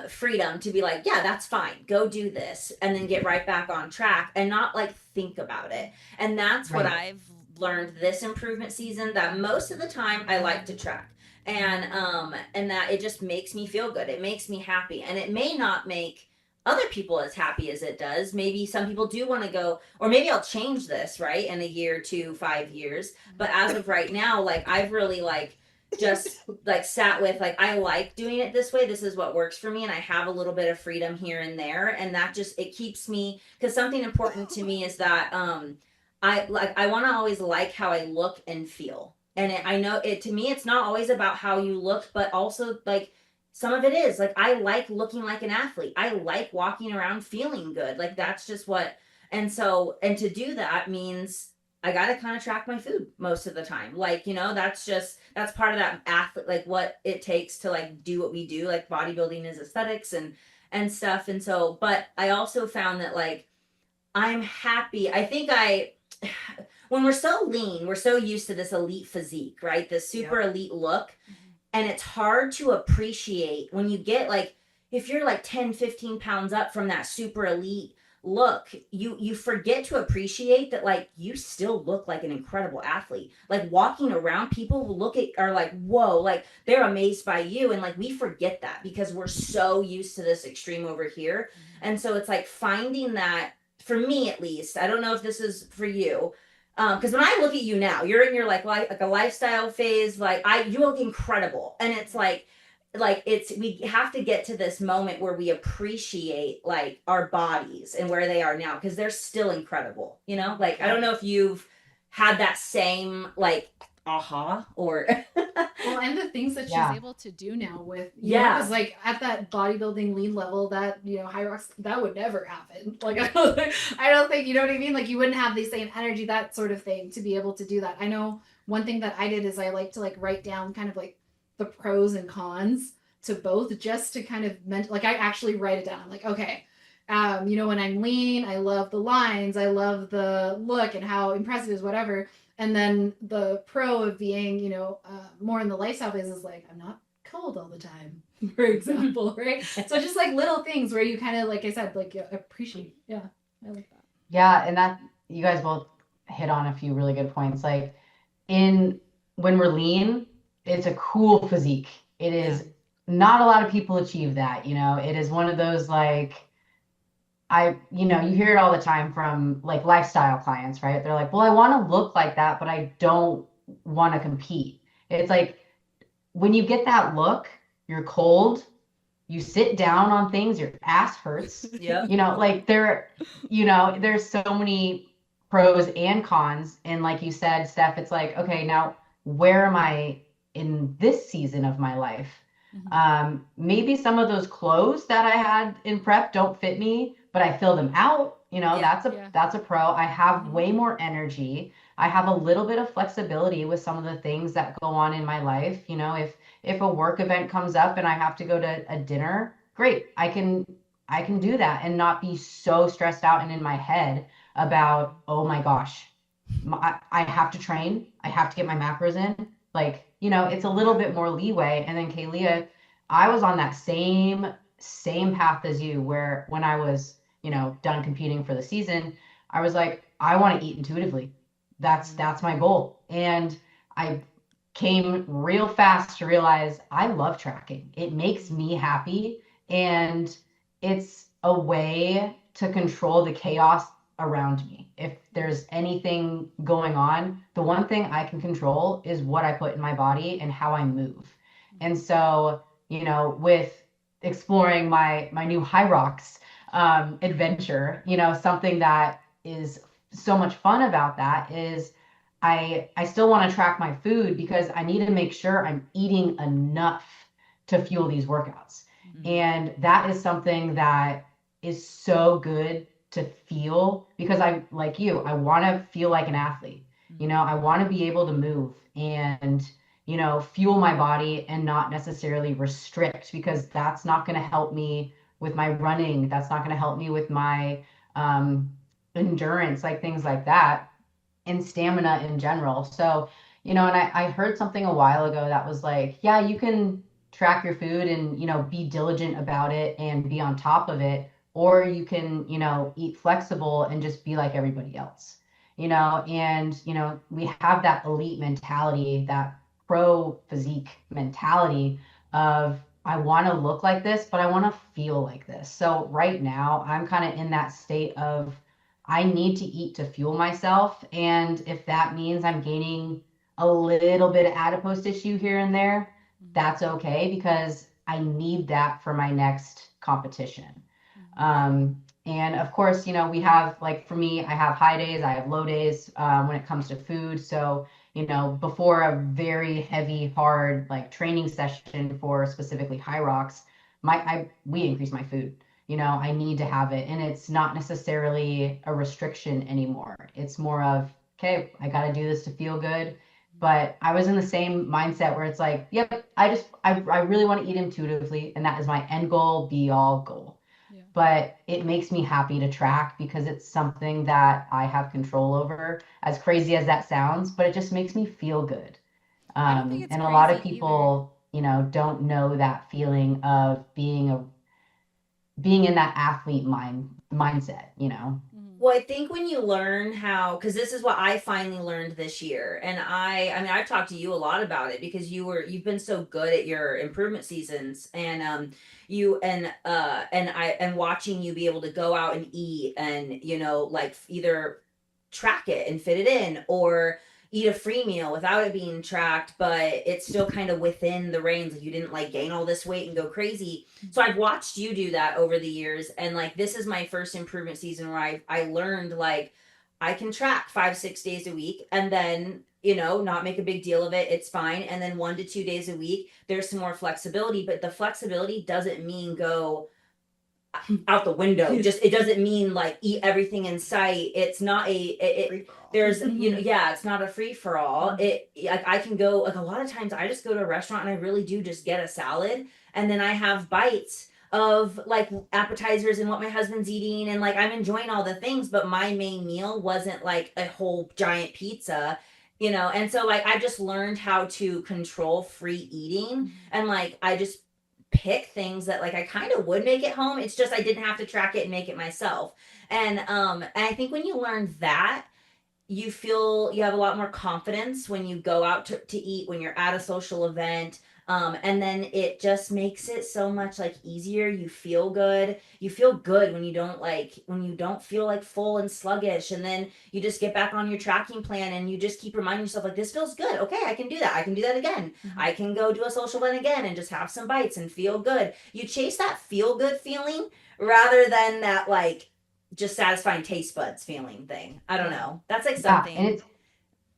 freedom to be like, yeah, that's fine, go do this, and then get right back on track and not like think about it. And that's what Right. I've learned this improvement season, that most of the time I like to track, and that it just makes me feel good, it makes me happy, and it may not make other people as happy as it does. Maybe some people do want to go, or maybe I'll change this right in a year, 2, 5 years, but as of right now, like I've really like just like sat with like, I like doing it this way, this is what works for me, and I have a little bit of freedom here and there, and that just, it keeps me, because something important to me is that I want to always like how I look and feel. And I know it, to me, it's not always about how you look, but also like some of it is like, I like looking like an athlete. I like walking around feeling good. Like that's just what, and to do that means I got to kind of track my food most of the time. Like, that's part of that athlete, like what it takes to like do what we do. Like bodybuilding is aesthetics and stuff. And so, but I also found that like, I'm happy. I think when we're so lean, we're so used to this elite physique, right? This super elite look. And it's hard to appreciate when you get like, if you're like 10, 15 pounds up from that super elite look, you forget to appreciate that like you still look like an incredible athlete. Like walking around, people will are like, whoa, like they're amazed by you. And like we forget that because we're so used to this extreme over here. And so it's like finding that, for me at least, I don't know if this is for you. Because when I look at you now, you're in your like a lifestyle phase. Like you look incredible, and it's like we have to get to this moment where we appreciate like our bodies and where they are now, because they're still incredible. Like I don't know if you've had that same like aha or Well, and the things that Yeah. she's able to do now with, Yeah. because like at that bodybuilding lean level, that HYROX, that would never happen. Like I don't think, you know what I mean? Like you wouldn't have the same energy, that sort of thing, to be able to do that. I know one thing that I did is I like to like write down kind of like the pros and cons to both, just to kind of like I actually write it down. I'm like, okay, when I'm lean, I love the lines, I love the look and how impressive it is, whatever. And then the pro of being, more in the lifestyle phase is like, I'm not cold all the time, for example, right? So just like little things where you kind of, like I said, like appreciate. Yeah, I like that. Yeah, and that you guys both hit on a few really good points. Like when we're lean, it's a cool physique. It is not a lot of people achieve that, It is one of those like you hear it all the time from like lifestyle clients, right? They're like, well, I want to look like that, but I don't want to compete. It's like when you get that look, you're cold, you sit down on things, your ass hurts. Yeah. Like there's so many pros and cons. And like you said, Steph, it's like, okay, now where am I in this season of my life? Maybe some of those clothes that I had in prep don't fit me, but I fill them out. That's a pro. I have way more energy. I have a little bit of flexibility with some of the things that go on in my life. If a work event comes up and I have to go to a dinner, great. I can do that and not be so stressed out and in my head about, oh my gosh, I have to train. I have to get my macros in. Like, it's a little bit more leeway. And then Kaylia, I was on that same path as you, where when I was, done competing for the season, I was like, I want to eat intuitively. That's my goal. And I came real fast to realize I love tracking. It makes me happy. And it's a way to control the chaos around me. If there's anything going on, the one thing I can control is what I put in my body and how I move. And so, with exploring my new HYROX adventure, something that is so much fun about that is I still want to track my food because I need to make sure I'm eating enough to fuel these workouts. And that is something that is so good to feel, because I, like you, I want to feel like an athlete. I want to be able to move. And fuel my body and not necessarily restrict, because that's not going to help me with my running. That's not going to help me with my endurance, like things like that, and stamina in general. So, and I heard something a while ago that was like, yeah, you can track your food and, be diligent about it and be on top of it, or you can, eat flexible and just be like everybody else, and, we have that elite mentality, that pro physique mentality of, I want to look like this, but I want to feel like this. So right now I'm kind of in that state of, I need to eat to fuel myself. And if that means I'm gaining a little bit of adipose tissue here and there, that's okay, because I need that for my next competition. And of course, we have, like, for me, I have high days, I have low days when it comes to food. So, before a very heavy, hard, like, training session for specifically HYROX, we increase my food. I need to have it. And it's not necessarily a restriction anymore. It's more of, okay, I got to do this to feel good. But I was in the same mindset where it's like, yep, I really want to eat intuitively. And that is my end goal, be all goal. Yeah. But it makes me happy to track because it's something that I have control over, as crazy as that sounds, but it just makes me feel good. I don't think it's And a lot of crazy people, don't know that feeling of being in that athlete mindset. Well, I think when you learn how, because this is what I finally learned this year, and I mean, I've talked to you a lot about it because you've been so good at your improvement seasons, and and watching you be able to go out and eat, and like either track it and fit it in, or eat a free meal without it being tracked, but it's still kind of within the range. Like, you didn't like gain all this weight and go crazy. So I've watched you do that over the years, and like, this is my first improvement season where I learned, like, I can track 5-6 days a week, and then not make a big deal of it. It's fine. And then 1 to 2 days a week, there's some more flexibility, but the flexibility doesn't mean go out the window. Just, it doesn't mean like eat everything in sight. It's not there's yeah, it's not a free for all. It, like, I can go, like, a lot of times I just go to a restaurant and I really do just get a salad, and then I have bites of like appetizers and what my husband's eating, and like, I'm enjoying all the things, but my main meal wasn't like a whole giant pizza. And so, like, I just learned how to control free eating, and like, I just pick things that, like, I kind of would make at home. It's just I didn't have to track it and make it myself. And I think when you learn that, you feel you have a lot more confidence when you go out to eat, when you're at a social event. And then it just makes it so much like easier. You feel good. You feel good when you don't feel like full and sluggish. And then you just get back on your tracking plan and you just keep reminding yourself, like, this feels good. Okay, I can do that. I can do that again. I can go do a social event again and just have some bites and feel good. You chase that feel good feeling rather than that, like, just satisfying taste buds feeling thing. I don't know. That's like something. Yeah, and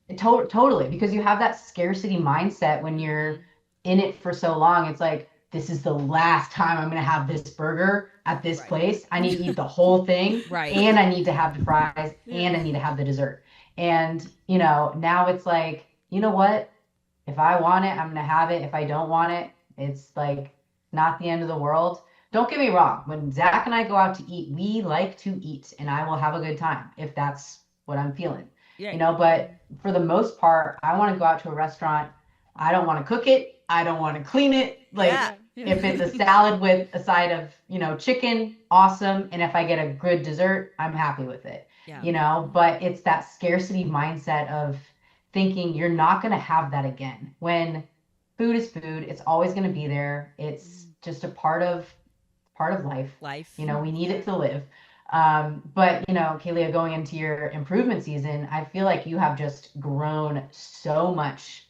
it's totally, because you have that scarcity mindset when you're in it for so long. It's like, this is the last time I'm going to have this burger at this place. I need to eat the whole thing. Right. And I need to have the fries and I need to have the dessert. And, now it's like, you know what? If I want it, I'm going to have it. If I don't want it, it's like not the end of the world. Don't get me wrong. When Zach and I go out to eat, we like to eat, and I will have a good time if that's what I'm feeling. Yeah. But for the most part, I want to go out to a restaurant. I don't want to cook it. I don't want to clean it. Like, if it's a salad with a side of, chicken, awesome. And if I get a good dessert, I'm happy with it. Yeah. But it's that scarcity mindset of thinking you're not going to have that again. When food is food, it's always going to be there. It's just a part of life. We need it to live. But Kalia, going into your improvement season, I feel like you have just grown so much,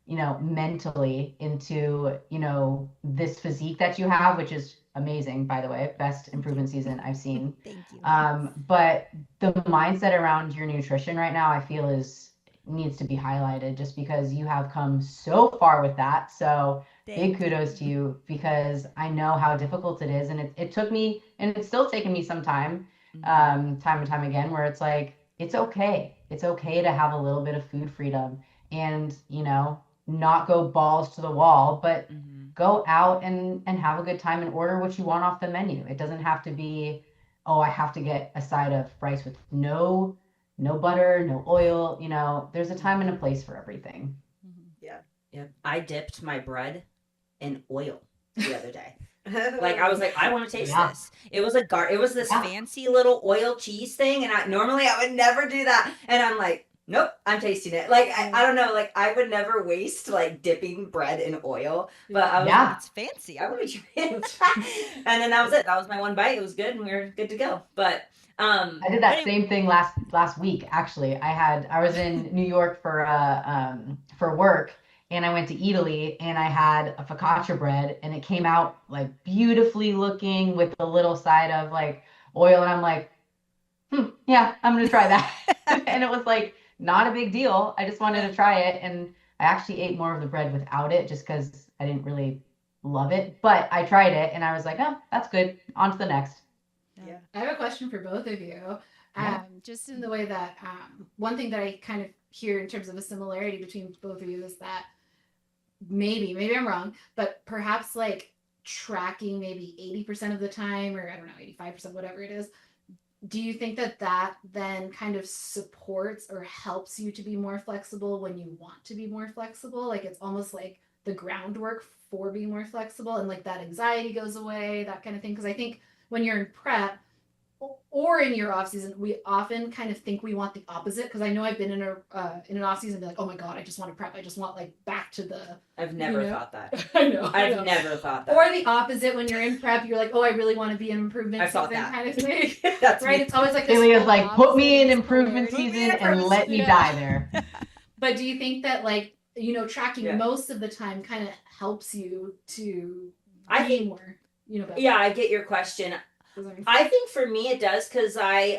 mentally into, this physique that you have, which is amazing, by the way. Best improvement season I've seen. Thank you. But the mindset around your nutrition right now, I feel needs to be highlighted, just because you have come so far with that. So big kudos to you, because I know how difficult it is. And it took me, and it's still taking me some time, time and time again, where it's like, it's okay. It's okay to have a little bit of food freedom. And, not go balls to the wall, but Mm-hmm. go out and have a good time and order what you want off the menu. It doesn't have to be, oh, I have to get a side of rice with no butter, no oil. You know, there's a time and a place for everything. Yeah. I dipped my bread in oil the other day. Like I was like, I want to taste Yeah. this. It was this Yeah. fancy little oil cheese thing, and normally I would never do that. And I'm like, nope, I'm tasting it. Like I don't know, like I would never waste like dipping bread in oil. But I was Yeah. like, it's fancy. I want to try it. And then that was it. That was my one bite. It was good, and we were good to go. But I did that same thing last week actually. I was in New York for work, and I went to Italy, and I had a focaccia bread, and it came out like beautifully looking with a little side of like oil, and I'm like, yeah, I'm gonna try that. And it was like not a big deal. I just wanted to try it, and I actually ate more of the bread without it just because I didn't really love it. But I tried it, and I was like, oh, that's good. On to the next. Yeah. I have a question for both of you. Yeah. Just in the way that one thing that I kind of hear in terms of a similarity between both of you is that maybe I'm wrong, but perhaps like tracking maybe 80% of the time, or I don't know, 85%, whatever it is. Do you think that then kind of supports or helps you to be more flexible when you want to be more flexible? Like it's almost like the groundwork for being more flexible, and like that anxiety goes away, that kind of thing. Because I think when you're in prep or in your off season, we often kind of think we want the opposite. Because I know I've been in an off season and be like, oh my god, I just want to prep. I just want like back to the. I've never thought that. I know. I've never thought that. Or the opposite, when you're in prep, you're like, oh, I really want to be in improvement I've thought season that. kind of thing. That's Right? me. It's always like this Haley is whole like, put me opposite in improvement polarity. season and let me Yeah. die there. But do you think that like, you know, tracking Yeah. most of the time kind of helps you to I be think- more, you know, better? Yeah, I get your question. Does that make sense? I think for me it does, because I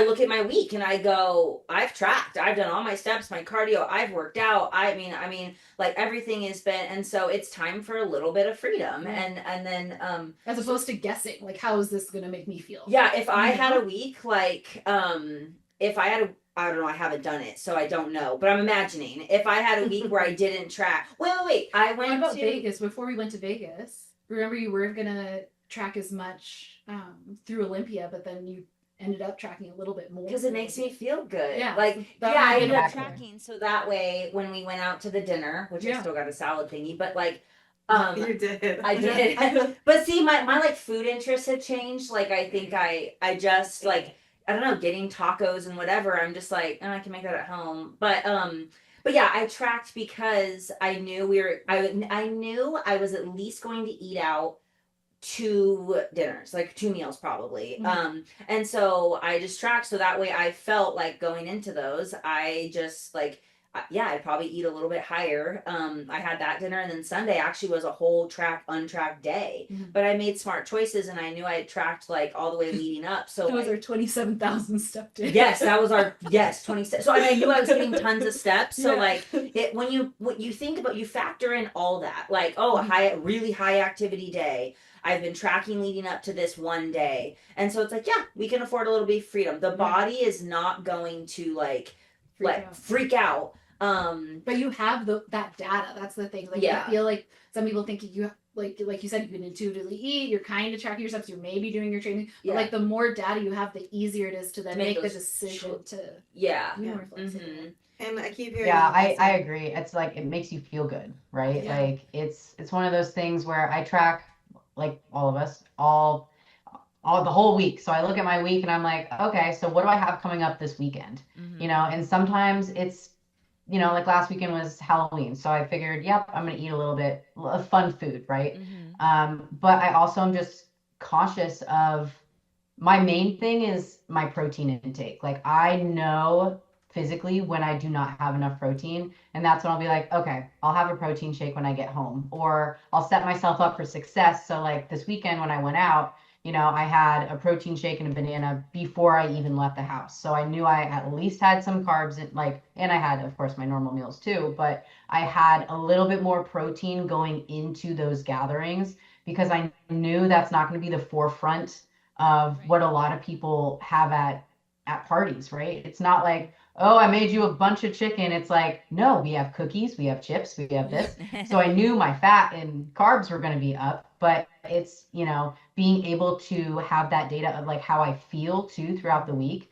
look at my week and I go, I've tracked, I've done all my steps, my cardio, I've worked out. I mean, like everything has been, and so it's time for a little bit of freedom, and then As opposed to guessing, like, how is this going to make me feel? yeah, if I You had know? a week like if I had a I don't know, I haven't done it, so I don't know. But I'm imagining if I had a week where I didn't track. Wait. I What went about to Vegas? Before we went to Vegas, remember you were going to track as much through Olympia, but then you ended up tracking a little bit more. because it makes me feel good. Yeah, Like that yeah, I might be ended up better. tracking so that way when we went out to the dinner, which I Yeah. still got a salad thingy, but like You did. I did. But see, my like food interests have changed. Like I think I just like I don't know, getting tacos and whatever. I'm just like, oh, I can make that at home. But yeah, I tracked because I knew I knew I was at least going to eat out 2 dinners, like 2 meals probably. Mhm. And so I just tracked so that way I felt like going into those, I just like yeah, I'd probably eat a little bit higher. I had that dinner, and then Sunday actually was a whole untracked day. Mhm. But I made smart choices, and I knew I had tracked like all the way leading up. So That was I- our 27,000 step day. yes, that was our 20 steps. So I knew I was getting tons of steps. So Yeah. like it when you think about, you factor in all that, like oh, a really high activity day. I've been tracking leading up to this one day, and so it's like yeah, we can afford a little bit of freedom. The body is not going to freak out. But you have that data. That's the thing. Like Yeah. I feel like some people think you like you said, you can intuitively eat. You're kind of tracking your steps. You're maybe doing your training. But Yeah. like the more data you have, the easier it is to then To make make the those decision to yeah. be more flexible. Mhm. And I keep hearing. Yeah, you guys I say- agree. It's like it makes you feel good, right? Yeah. Like it's one of those things where I track, like all of us, all the whole week. So I look at my week and I'm like, okay, so what do I have coming up this weekend? You know, and sometimes it's, you know, like last weekend was Halloween. So I figured, yep, I'm gonna eat a little bit of fun food, right? But I also am just cautious of my main thing is my protein intake. Like I know physically when I do not have enough protein, and that's when I'll be like, okay, I'll have a protein shake when I get home, or I'll set myself up for success. So like this weekend when I went out, you know, I had a protein shake and a banana before I even left the house. So I knew I at least had some carbs and I had, of course, my normal meals too, but I had a little bit more protein going into those gatherings because I knew that's not going to be the forefront of what a lot of people have at parties, right? It's not like, oh, I made you a bunch of chicken. It's like, no, we have cookies, we have chips, we have this. So I knew my fat and carbs were going to be up, but it's, being able to have that data of like how I feel too throughout the week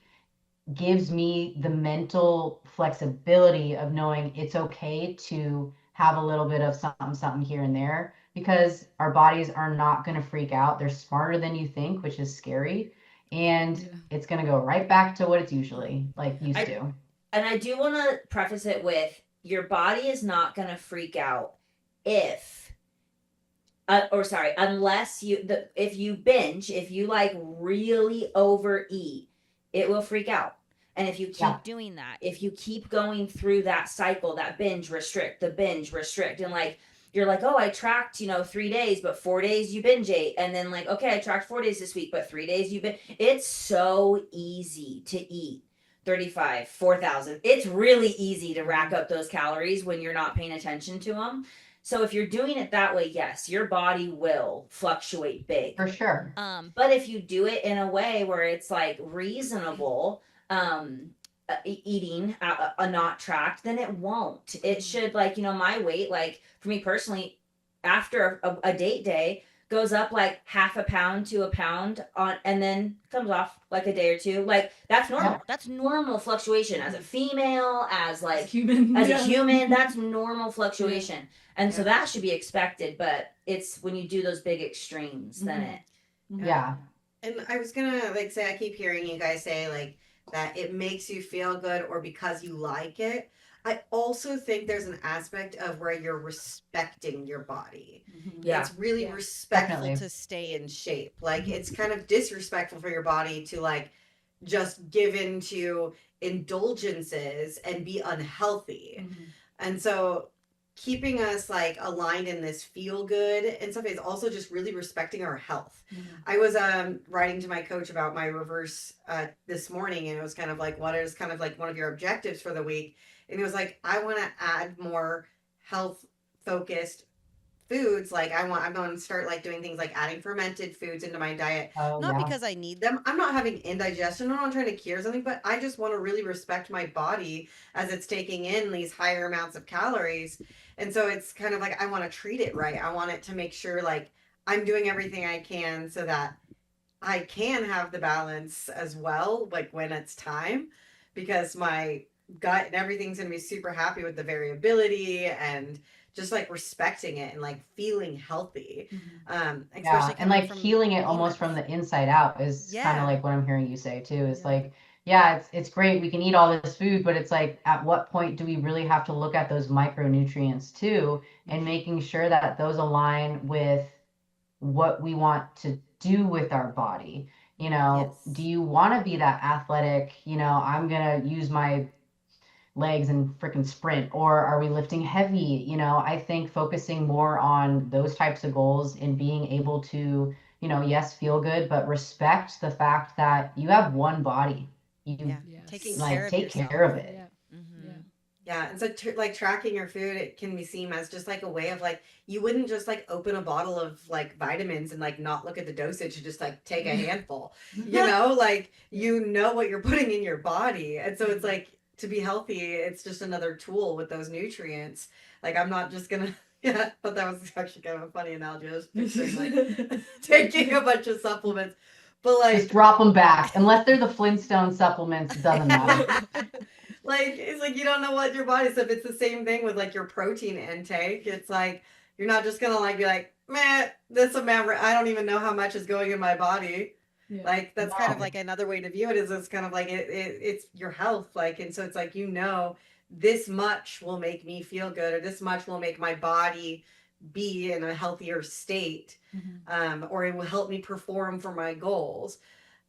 gives me the mental flexibility of knowing it's okay to have a little bit of something here and there because our bodies are not going to freak out. They're smarter than you think, which is scary. And it's going to go right back to what it's usually like used to. And I do want to preface it with your body is not going to freak out unless if you binge, if you like really overeat, it will freak out. And if you keep doing that, if you keep going through that cycle, that binge restrict, and like you're like, oh, I tracked, 3 days, but 4 days you binge ate, and then like, okay, I tracked 4 days this week, but 3 days you binge. It's so easy to eat 35, 4,000. It's really easy to rack up those calories when you're not paying attention to them. So if you're doing it that way, yes, your body will fluctuate big. For sure. But if you do it in a way where it's like reasonable, eating a not tracked, then it won't. It should, like, my weight, like for me personally, after a date day goes up like half a pound to a pound and then comes off like a day or two. Like that's normal. That's normal fluctuation as a female, as like a human, that's normal fluctuation. And so that should be expected, but it's when you do those big extremes, then it. Yeah. And I was gonna say, I keep hearing you guys say like that it makes you feel good or because you like it. I also think there's an aspect of where you're respecting your body. Yeah. It's really respectful Definitely. to stay in shape. Like it's kind of disrespectful for your body to like just give into indulgences and be unhealthy. And so keeping us like aligned in this feel good and stuff is also just really respecting our health. I was writing to my coach about my reverse this morning, and it was kind of like, what is kind of like one of your objectives for the week? And it was like, I want to add more health focused foods. Like I'm going to start like doing things like adding fermented foods into my diet. Not because I need them. I'm not having indigestion. I'm not trying to cure something, but I just want to really respect my body as it's taking in these higher amounts of calories. And so it's kind of like, I want to treat it right. I want it to make sure like I'm doing everything I can so that I can have the balance as well, like when it's time, because my gut and everything's going to be super happy with the variability and just like respecting it and like feeling healthy. Especially and like healing it almost from the inside out is kind of like what I'm hearing you say too, is like, it's great. We can eat all this food, but it's like, at what point do we really have to look at those micronutrients too, and making sure that those align with what we want to do with our body? Do you want to be that athletic, I'm going to use my legs and freaking sprint, or are we lifting heavy? I think focusing more on those types of goals and being able to, yes, feel good, but respect the fact that you have one body. You taking take care of it. And so like tracking your food, it can be seen as just like a way of like, you wouldn't just like open a bottle of like vitamins and like not look at the dosage and just like take a handful, like, what you're putting in your body. And so it's like, to be healthy, it's just another tool with those nutrients. Like I'm not just gonna but that was actually kind of a funny analogy. I was picturing like taking a bunch of supplements, but like just drop them back. Unless they're the Flintstone supplements, it doesn't matter. Like it's like you don't know what your body's. If it's the same thing with like your protein intake, it's like you're not just gonna like be like, man, this amount, I don't even know how much is going in my body. Like that's kind of like another way to view it, is it's kind of like it's your health, like, and so it's like, this much will make me feel good, or this much will make my body be in a healthier state, or it will help me perform for my goals.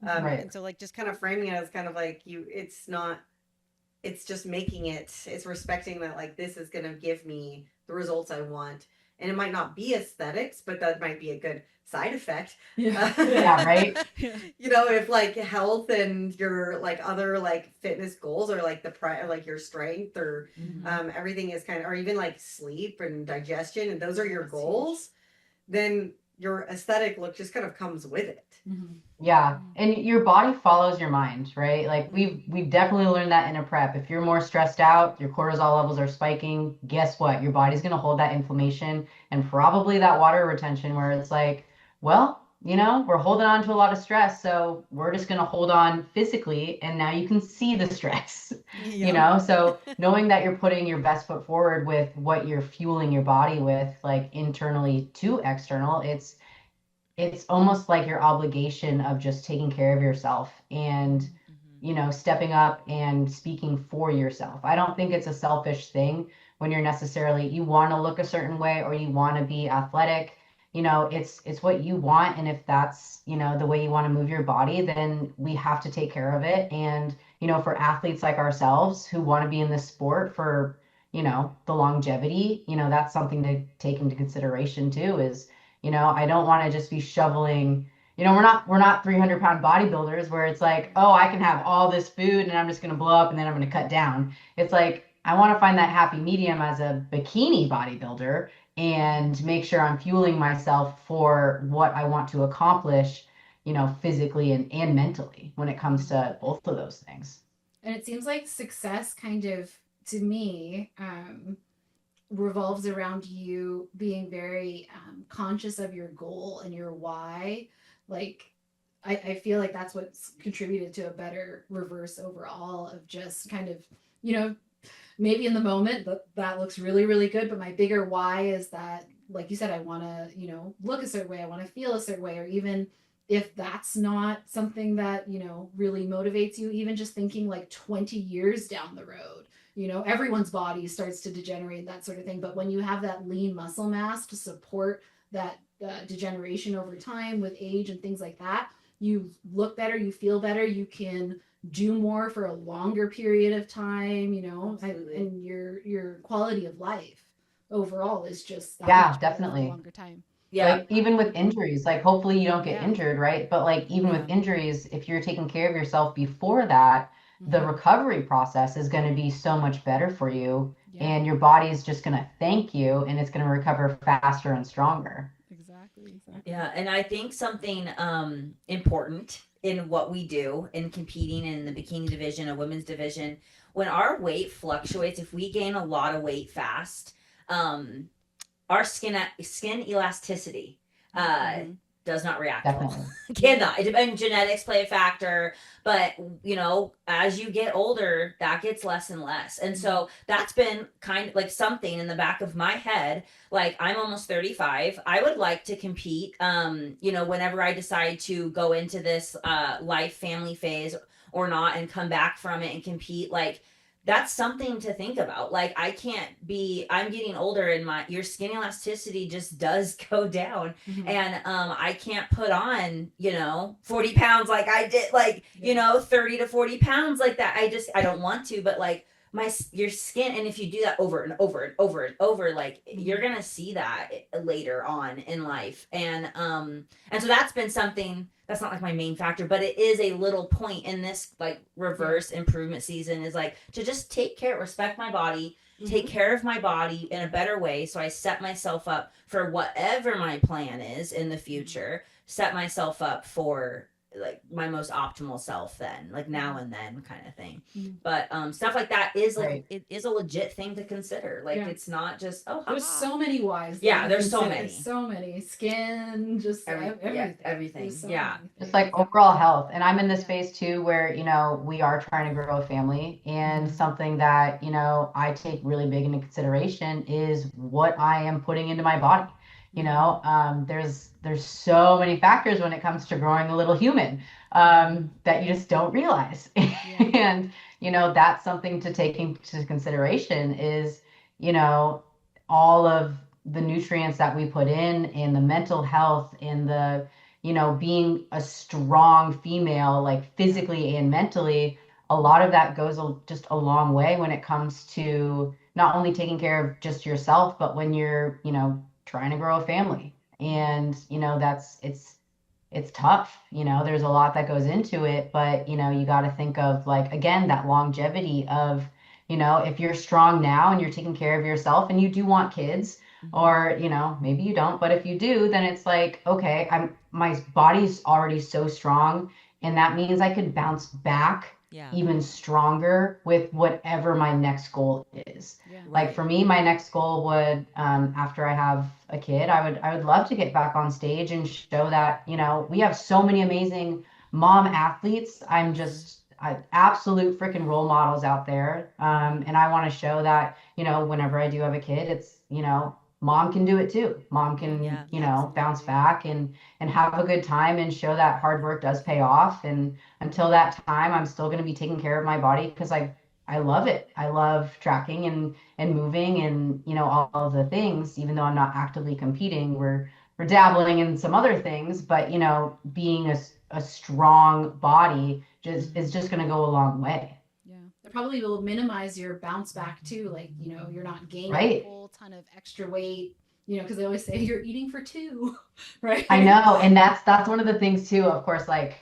And so like just kind of framing it as kind of like it's just making it's respecting that like this is going to give me the results I want. And it might not be aesthetics, but that might be a good side effect. Right. If like health and your like other like fitness goals, or like like your strength, or everything is kind of, or even like sleep and digestion, and those are your goals, then your aesthetic look just kind of comes with it. Yeah, and your body follows your mind, right? Like we've definitely learned that in a prep. If you're more stressed out, your cortisol levels are spiking, guess what? Your body's going to hold that inflammation and probably that water retention where it's like, well, we're holding on to a lot of stress, so we're just going to hold on physically and now you can see the stress. So knowing that you're putting your best foot forward with what you're fueling your body with, like internally to external, it's almost like your obligation of just taking care of yourself and stepping up and speaking for yourself. I don't think it's a selfish thing when you're necessarily you want to look a certain way or you want to be athletic. It's what you want, and if that's the way you want to move your body, then we have to take care of it. And for athletes like ourselves who want to be in this sport for the longevity, that's something to take into consideration too. Is I don't want to just be shoveling. We're not 300-pound bodybuilders where it's like, oh, I can have all this food and I'm just going to blow up and then I'm going to cut down. It's like, I want to find that happy medium as a bikini bodybuilder and make sure I'm fueling myself for what I want to accomplish, physically and mentally when it comes to both of those things. And it seems like success kind of, to me, revolves around you being very conscious of your goal and your why. Like, I feel like that's what's contributed to a better reverse overall of just kind of, maybe in the moment that looks really, really good. But my bigger why is that, like you said, I want to, look a certain way. I want to feel a certain way. Or even if that's not something that, really motivates you, even just thinking like 20 years down the road, everyone's body starts to degenerate, that sort of thing. But when you have that lean muscle mass to support that degeneration over time with age and things like that, you look better, you feel better, you can do more for a longer period of time, and your quality of life overall is just that much better for a definitely longer time. Yeah. Like even with injuries, like hopefully you don't get injured, right? But like even with Yeah. injuries, if you're taking care of yourself before that, the recovery process is going to be so much better for you, and your body is just going to thank you, and it's going to recover faster and stronger. Exactly. Yeah, and I think something important in what we do in competing in the bikini division, a women's division, when our weight fluctuates, if we gain a lot of weight fast, our skin elasticity does not react well. Definitely. Cannot. It depends. Genetics play a factor, but as you get older, that gets less and less. And so that's been kind of like something in the back of my head. Like, I'm almost 35. I would like to compete. Whenever I decide to go into this life family phase or not, and come back from it and compete, like, that's something to think about. Like, I'm getting older and your skin elasticity just does go down. And I can't put on 40 pounds like I did, like 30 to 40 pounds like that. I don't want to, but like your skin, and if you do that over and over and over and over, like you're gonna see that later on in life. And so that's been something that's not like my main factor, but it is a little point in this like reverse improvement season, is like to just respect my body, take care of my body in a better way, so I set myself up for whatever my plan is in the future, set myself up for like my most optimal self then, like now and then kind of thing. But stuff like that is like it is a legit thing to consider. Like it's not just there's so many whys. There's so many skin, just everything. Just like overall health. And I'm in this phase too where we are trying to grow a family, and something that I take really big into consideration is what I am putting into my body. There's so many factors when it comes to growing a little human that you just don't realize. And that's something to take into consideration is all of the nutrients that we put in, and the mental health, and the being a strong female, like physically and mentally. A lot of that goes just a long way when it comes to not only taking care of just yourself, but when you're trying to grow a family. And it's tough. There's a lot that goes into it, but you got to think of, like, again, that longevity of if you're strong now and you're taking care of yourself and you do want kids, or, maybe you don't, but if you do, then it's like, okay, my body's already so strong, and that means I could bounce back Yeah. even stronger with whatever my next goal is. Yeah. Like for me, my next goal would, after I have a kid, I would love to get back on stage and show that, we have so many amazing mom athletes. Absolute freaking role models out there. And I want to show that, whenever I do have a kid, it's, mom can do it too. Mom can, Yeah, bounce absolutely. back and have a good time and show that hard work does pay off. And until that time, I'm still going to be taking care of my body because I love it. I love tracking and moving and, all of the things, even though I'm not actively competing, we're dabbling in some other things, but, being a strong body is just going to go a long way. Yeah. It probably will minimize your bounce back too. Like, you're not gaining a Right. whole ton of extra weight, because they always say you're eating for two, right? I know. And that's one of the things too. Of course, like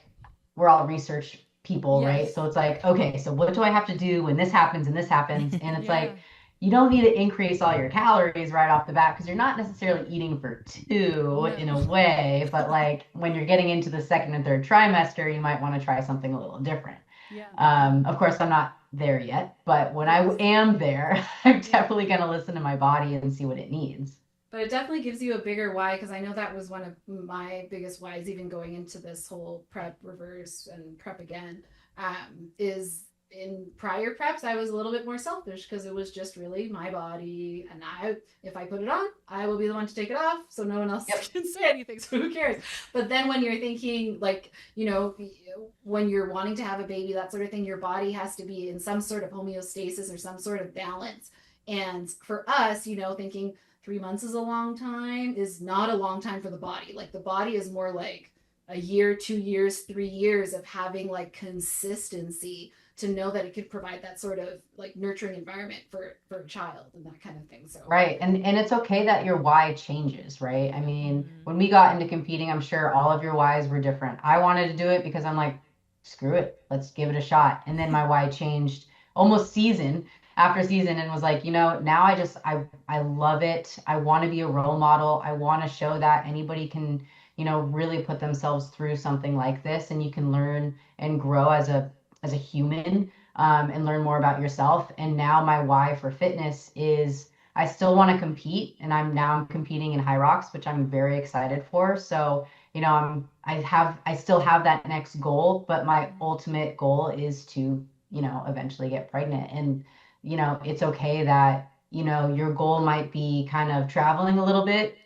we're all research people, right? Yes. So it's like, okay, so what do I have to do when this happens and this happens? And it's Yeah. like, you don't need to increase all your calories right off the bat because you're not necessarily eating for two in a No. way, but like when you're getting into the second and third trimester, you might want to try something a little different. Yeah. Of course, I'm not there yet, but when I Yes. am there, I'm definitely going to listen to my body and see what it needs. But it definitely gives you a bigger why, because I know that was one of my biggest whys, even going into this whole prep reverse and prep again, is in prior preps, I was a little bit more selfish because it was just really my body. And if I put it on, I will be the one to take it off. So no one else can say anything. So who cares? But then when you're thinking like, when you're wanting to have a baby, that sort of thing, your body has to be in some sort of homeostasis or some sort of balance. And for us, thinking 3 months is a long time is not a long time for the body. Like the body is more like a year, 2 years, 3 years of having like consistency to know that it could provide that sort of like nurturing environment for a child and that kind of thing. So right. And it's okay that your why changes, right? I mean, when we got into competing, I'm sure all of your whys were different. I wanted to do it because I'm like, screw it, let's give it a shot. And then my why changed almost season after season and was like, now I love it. I want to be a role model. I want to show that anybody can, really put themselves through something like this, and you can learn and grow as a human, and learn more about yourself. And now my why for fitness is I still want to compete, and I'm competing in HYROX, which I'm very excited for. So, I still have that next goal, but my ultimate goal is to, eventually get pregnant. And, it's okay that, your goal might be kind of traveling a little bit,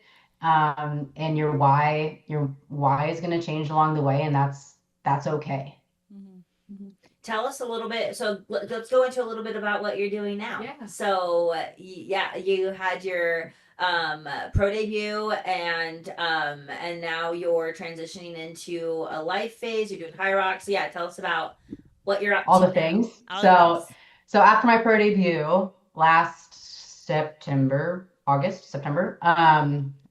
and your why is going to change along the way, and that's okay. Tell us a little bit. So let's go into a little bit about what you're doing now. Yeah. So you had your pro debut, and now you're transitioning into a life phase. You're doing HYROX. Yeah, tell us about what you're up All to the things. now. All the things. So after my pro debut last September,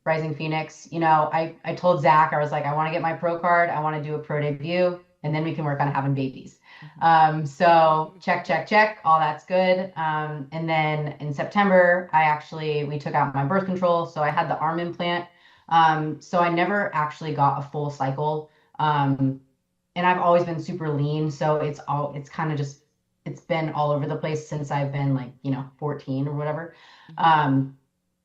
Rising Phoenix, I told Zach, I was like, I want to get my pro card. I want to do a pro debut, and then we can work on having babies. So check, all that's good. And then in September, we took out my birth control. So I had the arm implant. So I never actually got a full cycle. And I've always been super lean. So it's kind of just, it's been all over the place since I've been like, 14 or whatever.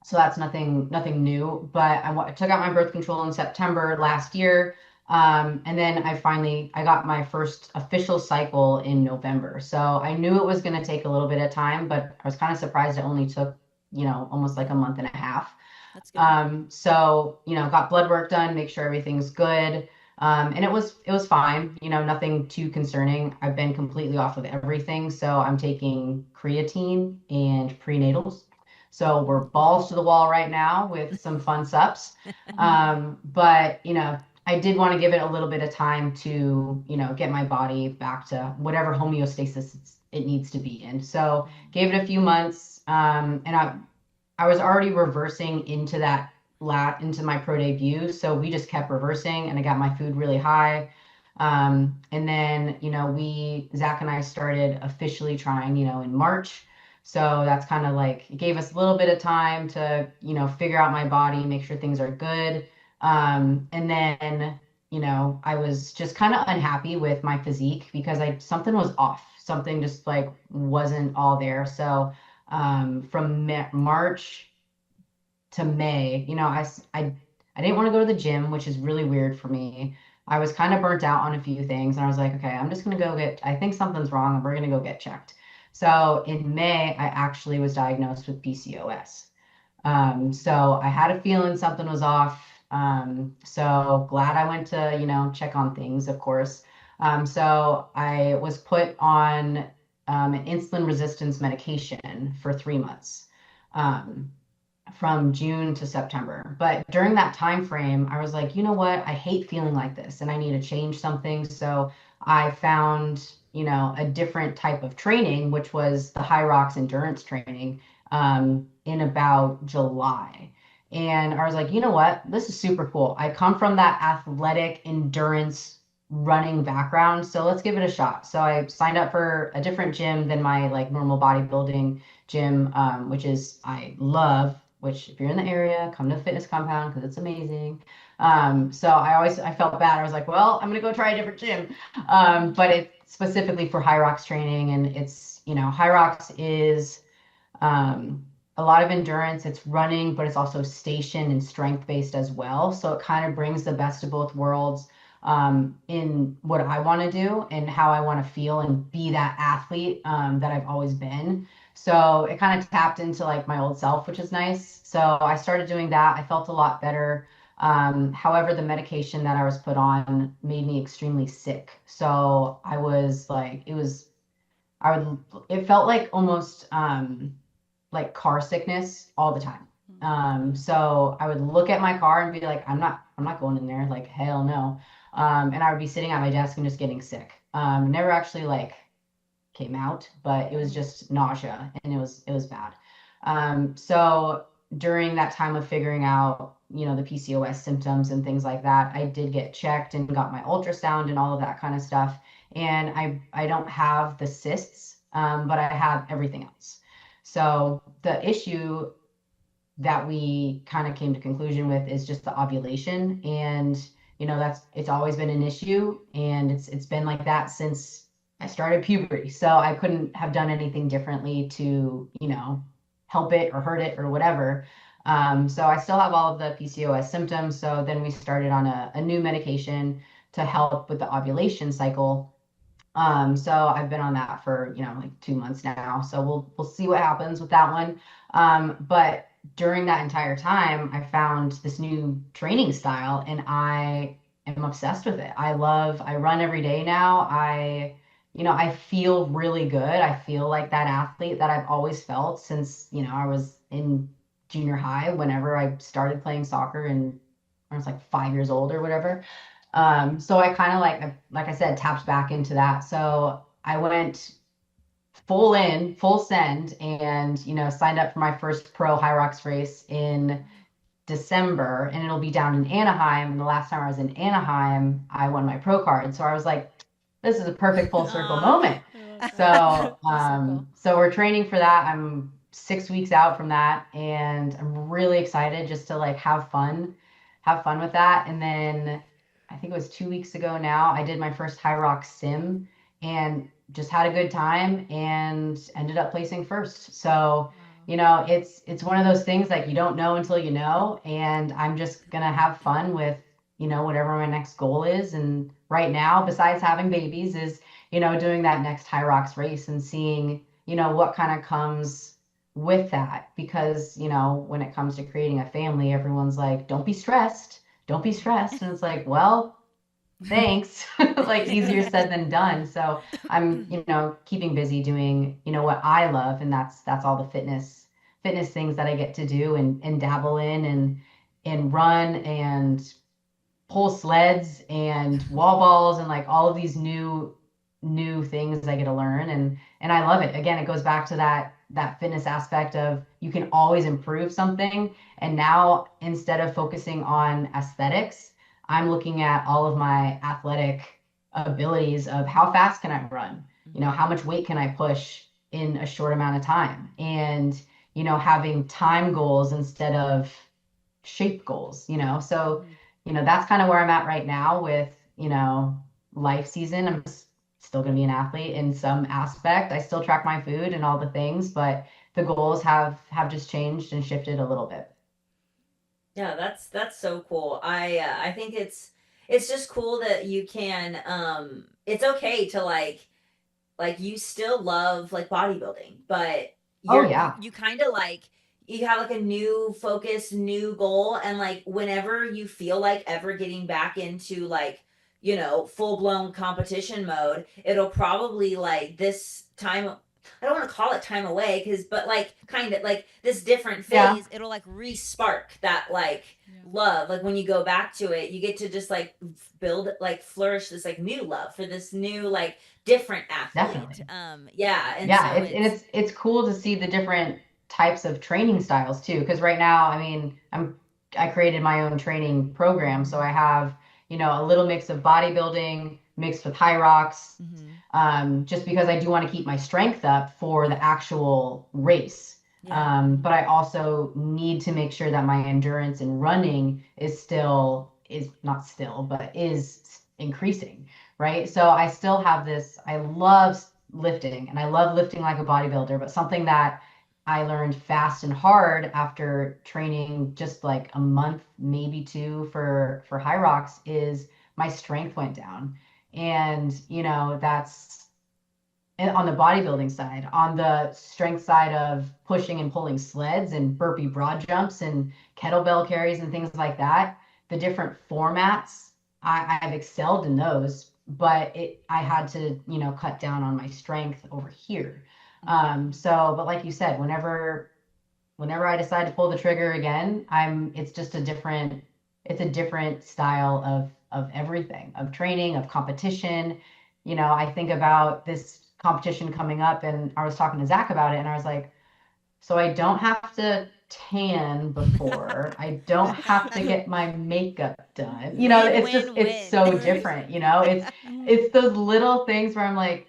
So that's nothing new, but I took out my birth control in September last year. And then I got my first official cycle in November. So I knew it was going to take a little bit of time, but I was kind of surprised it only took, almost like a month and a half. That's good. So, got blood work done, make sure everything's good. And it was fine, nothing too concerning. I've been completely off of everything. So I'm taking creatine and prenatals. So we're balls to the wall right now with some fun sups. But, I did want to give it a little bit of time to, get my body back to whatever homeostasis it needs to be in. So gave it a few months. And I was already reversing into my pro debut. So we just kept reversing, and I got my food really high. And then, Zach and I started officially trying, in March. So that's kind of like, it gave us a little bit of time to, figure out my body, make sure things are good. And then, I was just kind of unhappy with my physique because something was off. Something just like wasn't all there. So from March to May, I didn't want to go to the gym, which is really weird for me. I was kind of burnt out on a few things, and I was like, okay, I'm just gonna I think something's wrong, and we're gonna go get checked. So in May, I actually was diagnosed with PCOS. So I had a feeling something was off. So glad I went to, check on things, of course. So I was put on an insulin resistance medication for 3 months. From June to September. But during that time frame, I was like, you know what? I hate feeling like this and I need to change something. So I found, a different type of training, which was the HYROX endurance training in about July. And I was like, you know what? This is super cool. I come from that athletic endurance running background. So let's give it a shot. So I signed up for a different gym than my like normal bodybuilding gym, which is I love, which if you're in the area, come to the fitness compound because it's amazing. So I felt bad. I was like, well, I'm gonna go try a different gym. But it's specifically for HYROX training, and it's, HYROX is a lot of endurance. It's running, but it's also station and strength based as well. So it kind of brings the best of both worlds in what I want to do and how I want to feel and be that athlete that I've always been. So it kind of tapped into like my old self, which is nice. So I started doing that. I felt a lot better. However, the medication that I was put on made me extremely sick. So I was like, it felt like almost like car sickness all the time. So I would look at my car and be like, I'm not going in there. Like, hell no. And I would be sitting at my desk and just getting sick. Never actually like came out, but it was just nausea and it was bad. So during that time of figuring out, the PCOS symptoms and things like that, I did get checked and got my ultrasound and all of that kind of stuff. And I don't have the cysts, but I have everything else. So the issue that we kind of came to conclusion with is just the ovulation. And, it's always been an issue, and it's been like that since I started puberty. So I couldn't have done anything differently to, help it or hurt it or whatever. So I still have all of the PCOS symptoms. So then we started on a new medication to help with the ovulation cycle. So I've been on that for, like 2 months now. So we'll see what happens with that one. But during that entire time, I found this new training style and I am obsessed with it. I run every day now. I feel really good. I feel like that athlete that I've always felt since, I was in junior high, whenever I started playing soccer and I was like 5 years old or whatever. So I kind of like I said, tapped back into that. So I went full send and, signed up for my first pro HYROX race in December, and it'll be down in Anaheim. And the last time I was in Anaheim, I won my pro card. So I was like, this is a perfect full circle moment. So we're training for that. I'm 6 weeks out from that, and I'm really excited just to like have fun with that. And then I think it was 2 weeks ago now, I did my first HYROX sim and just had a good time and ended up placing first. So, it's one of those things like you don't know until you know, and I'm just gonna have fun with, whatever my next goal is. And right now, besides having babies, is, doing that next HYROX race and seeing, what kind of comes with that. Because, when it comes to creating a family, everyone's like, don't be stressed. Don't be stressed. And it's like, well, thanks. Like easier said than done. So I'm, keeping busy doing, what I love. And that's all the fitness things that I get to do and dabble in and run and pull sleds and wall balls and like all of these new things I get to learn. And I love it. Again, it goes back to that fitness aspect of you can always improve something. And now instead of focusing on aesthetics, I'm looking at all of my athletic abilities of how fast can I run? How much weight can I push in a short amount of time, and having time goals instead of shape goals. So that's kind of where I'm at right now with life season. I'm still going to be an athlete in some aspect. I still track my food and all the things, but the goals have just changed and shifted a little bit. Yeah, that's so cool. I think it's just cool that you can it's okay to like you still love like bodybuilding, but Oh yeah. you kind of like you have like a new focus, new goal, and like whenever you feel like ever getting back into like full blown competition mode, it'll probably like this time. I don't want to call it time away but like kind of like this different phase, Yeah. it'll like re-spark that like Yeah. love. Like when you go back to it, you get to just like build like flourish this like new love for this new like different athlete. Definitely. Yeah, and Yeah, so it's cool to see the different types of training styles too. Because right now, I mean, I created my own training program, so I have a little mix of bodybuilding mixed with HYROX, just because I do want to keep my strength up for the actual race. yeah. But I also need to make sure that my endurance in running is not still, but is increasing, right? So I still have this. I love lifting, and I love lifting like a bodybuilder, but something that I learned fast and hard after training just like a month, maybe two for HYROX is my strength went down. And that's on the bodybuilding side. On the strength side of pushing and pulling sleds and burpee broad jumps and kettlebell carries and things like that, the different formats, I've excelled in those, but I had to, cut down on my strength over here. But like you said, whenever I decide to pull the trigger again, it's a different style of everything, of training, of competition. I think about this competition coming up, and I was talking to Zach about it, and I was like, so I don't have to tan before. I don't have to get my makeup done. It's so different. It's those little things where I'm like,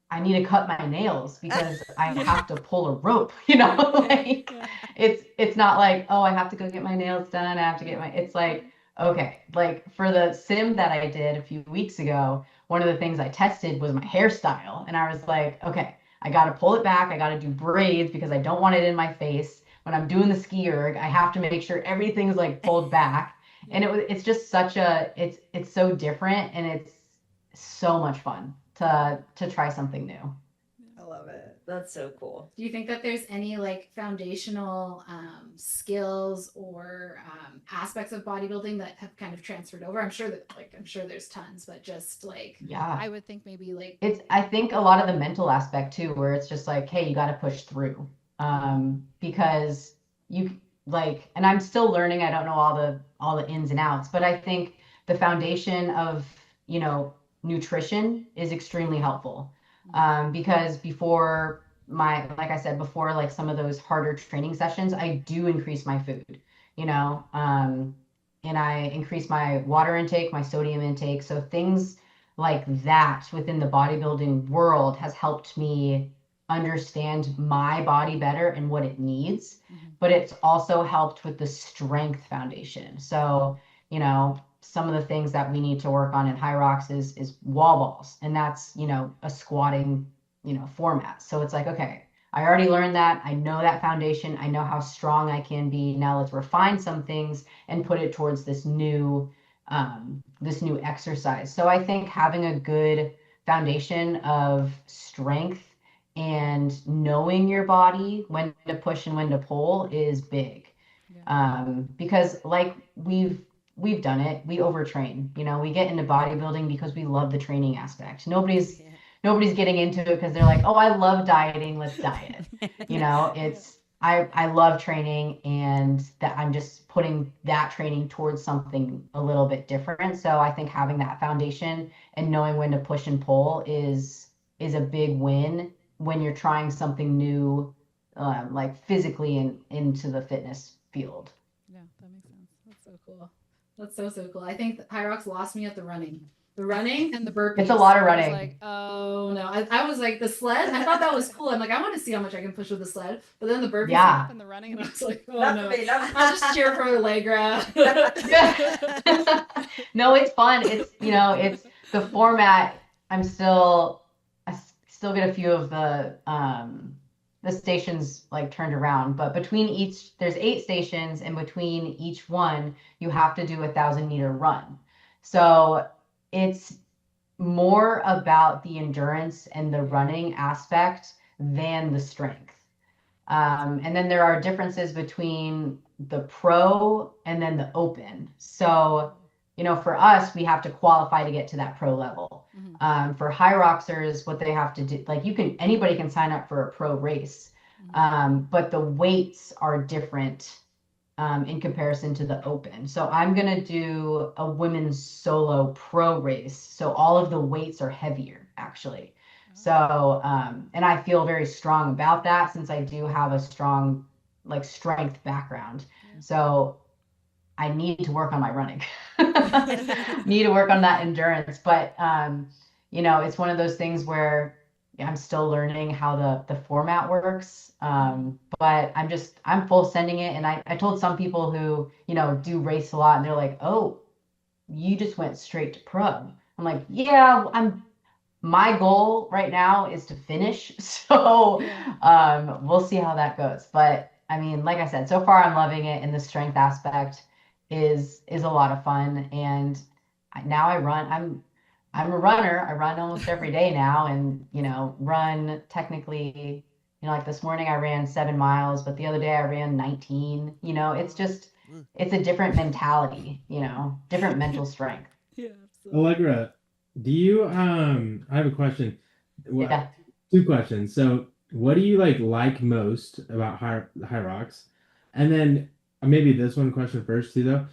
I need to cut my nails because I have to pull a rope, like it's not like, oh, I have to go get my nails done. It's like, okay, like for the sim that I did a few weeks ago, one of the things I tested was my hairstyle. And I was like, okay, I got to pull it back. I got to do braids because I don't want it in my face. When I'm doing the ski erg, I have to make sure everything's like pulled back. And it's just it's so different, and it's so much fun to try something new. I love it. That's so cool. Do you think that there's any like foundational skills or aspects of bodybuilding that have kind of transferred over? I'm sure there's tons, but just like Yeah. I would think maybe like I think a lot of the mental aspect too, where it's just like, hey, you got to push through. Because you like, and I'm still learning. I don't know all the ins and outs, but I think the foundation of, nutrition is extremely helpful. Because like I said, before like some of those harder training sessions, I do increase my food, and I increase my water intake, my sodium intake. So things like that within the bodybuilding world has helped me understand my body better and what it needs. But it's also helped with the strength foundation. So, some of the things that we need to work on in HYROX is wall balls, and that's, a squatting, format. So it's like, okay, I already learned that. I know that foundation. I know how strong I can be. Now let's refine some things and put it towards this new exercise. So I think having a good foundation of strength and knowing your body, when to push and when to pull, is big. Because like we've done it, we overtrain. We get into bodybuilding because we love the training aspect. Nobody's getting into it because they're like, oh, I love dieting, let's diet. I love training, and that I'm just putting that training towards something a little bit different. So I think having that foundation and knowing when to push and pull is a big win when you're trying something new, like physically into the fitness field. Yeah, that makes sense. That's so cool. That's so cool. I think HYROX lost me at the running. The running And the the burpees. It's a lot of I was running. like, Oh no! I was like the sled. I thought that was cool. I'm like, I want to see how much I can push with the sled. But then the burpees Yeah. came up and the running. and I was like, oh Not no! for me, not for I'll just cheer for Allegra. No, it's fun. It's, it's the format. I still get a few of the stations like turned around, but between each, there's 8 stations, and between each one, you have to do a 1,000-meter run. So it's more about the endurance and the running aspect than the strength. And then there are differences between the pro and then the open. So, for us, we have to qualify to get to that pro level. For HYROXers, what they have to do, like anybody can sign up for a pro race, but the weights are different in comparison to the open. So I'm going to do a women's solo pro race. So all of the weights are heavier, actually. So, and I feel very strong about that since I do have a strong, like, strength background. So I need to work on my running. Need to work on that endurance. But, it's one of those things where I'm still learning how the format works. But I'm full sending it. And I told some people who, do race a lot, and they're like, oh, you just went straight to pro. I'm like, yeah, my goal right now is to finish. So we'll see how that goes. But I mean, like I said, so far I'm loving it, and the strength aspect is a lot of fun. And now I run. I'm a runner. I run almost every day now, and run technically, like this morning I ran 7 miles, but the other day I ran 19. It's a different mentality, different mental strength. Yeah, absolutely. Allegra, do you I have a question. Yeah. 2 questions. So what do you like most about HYROX? And then maybe this one question first too though.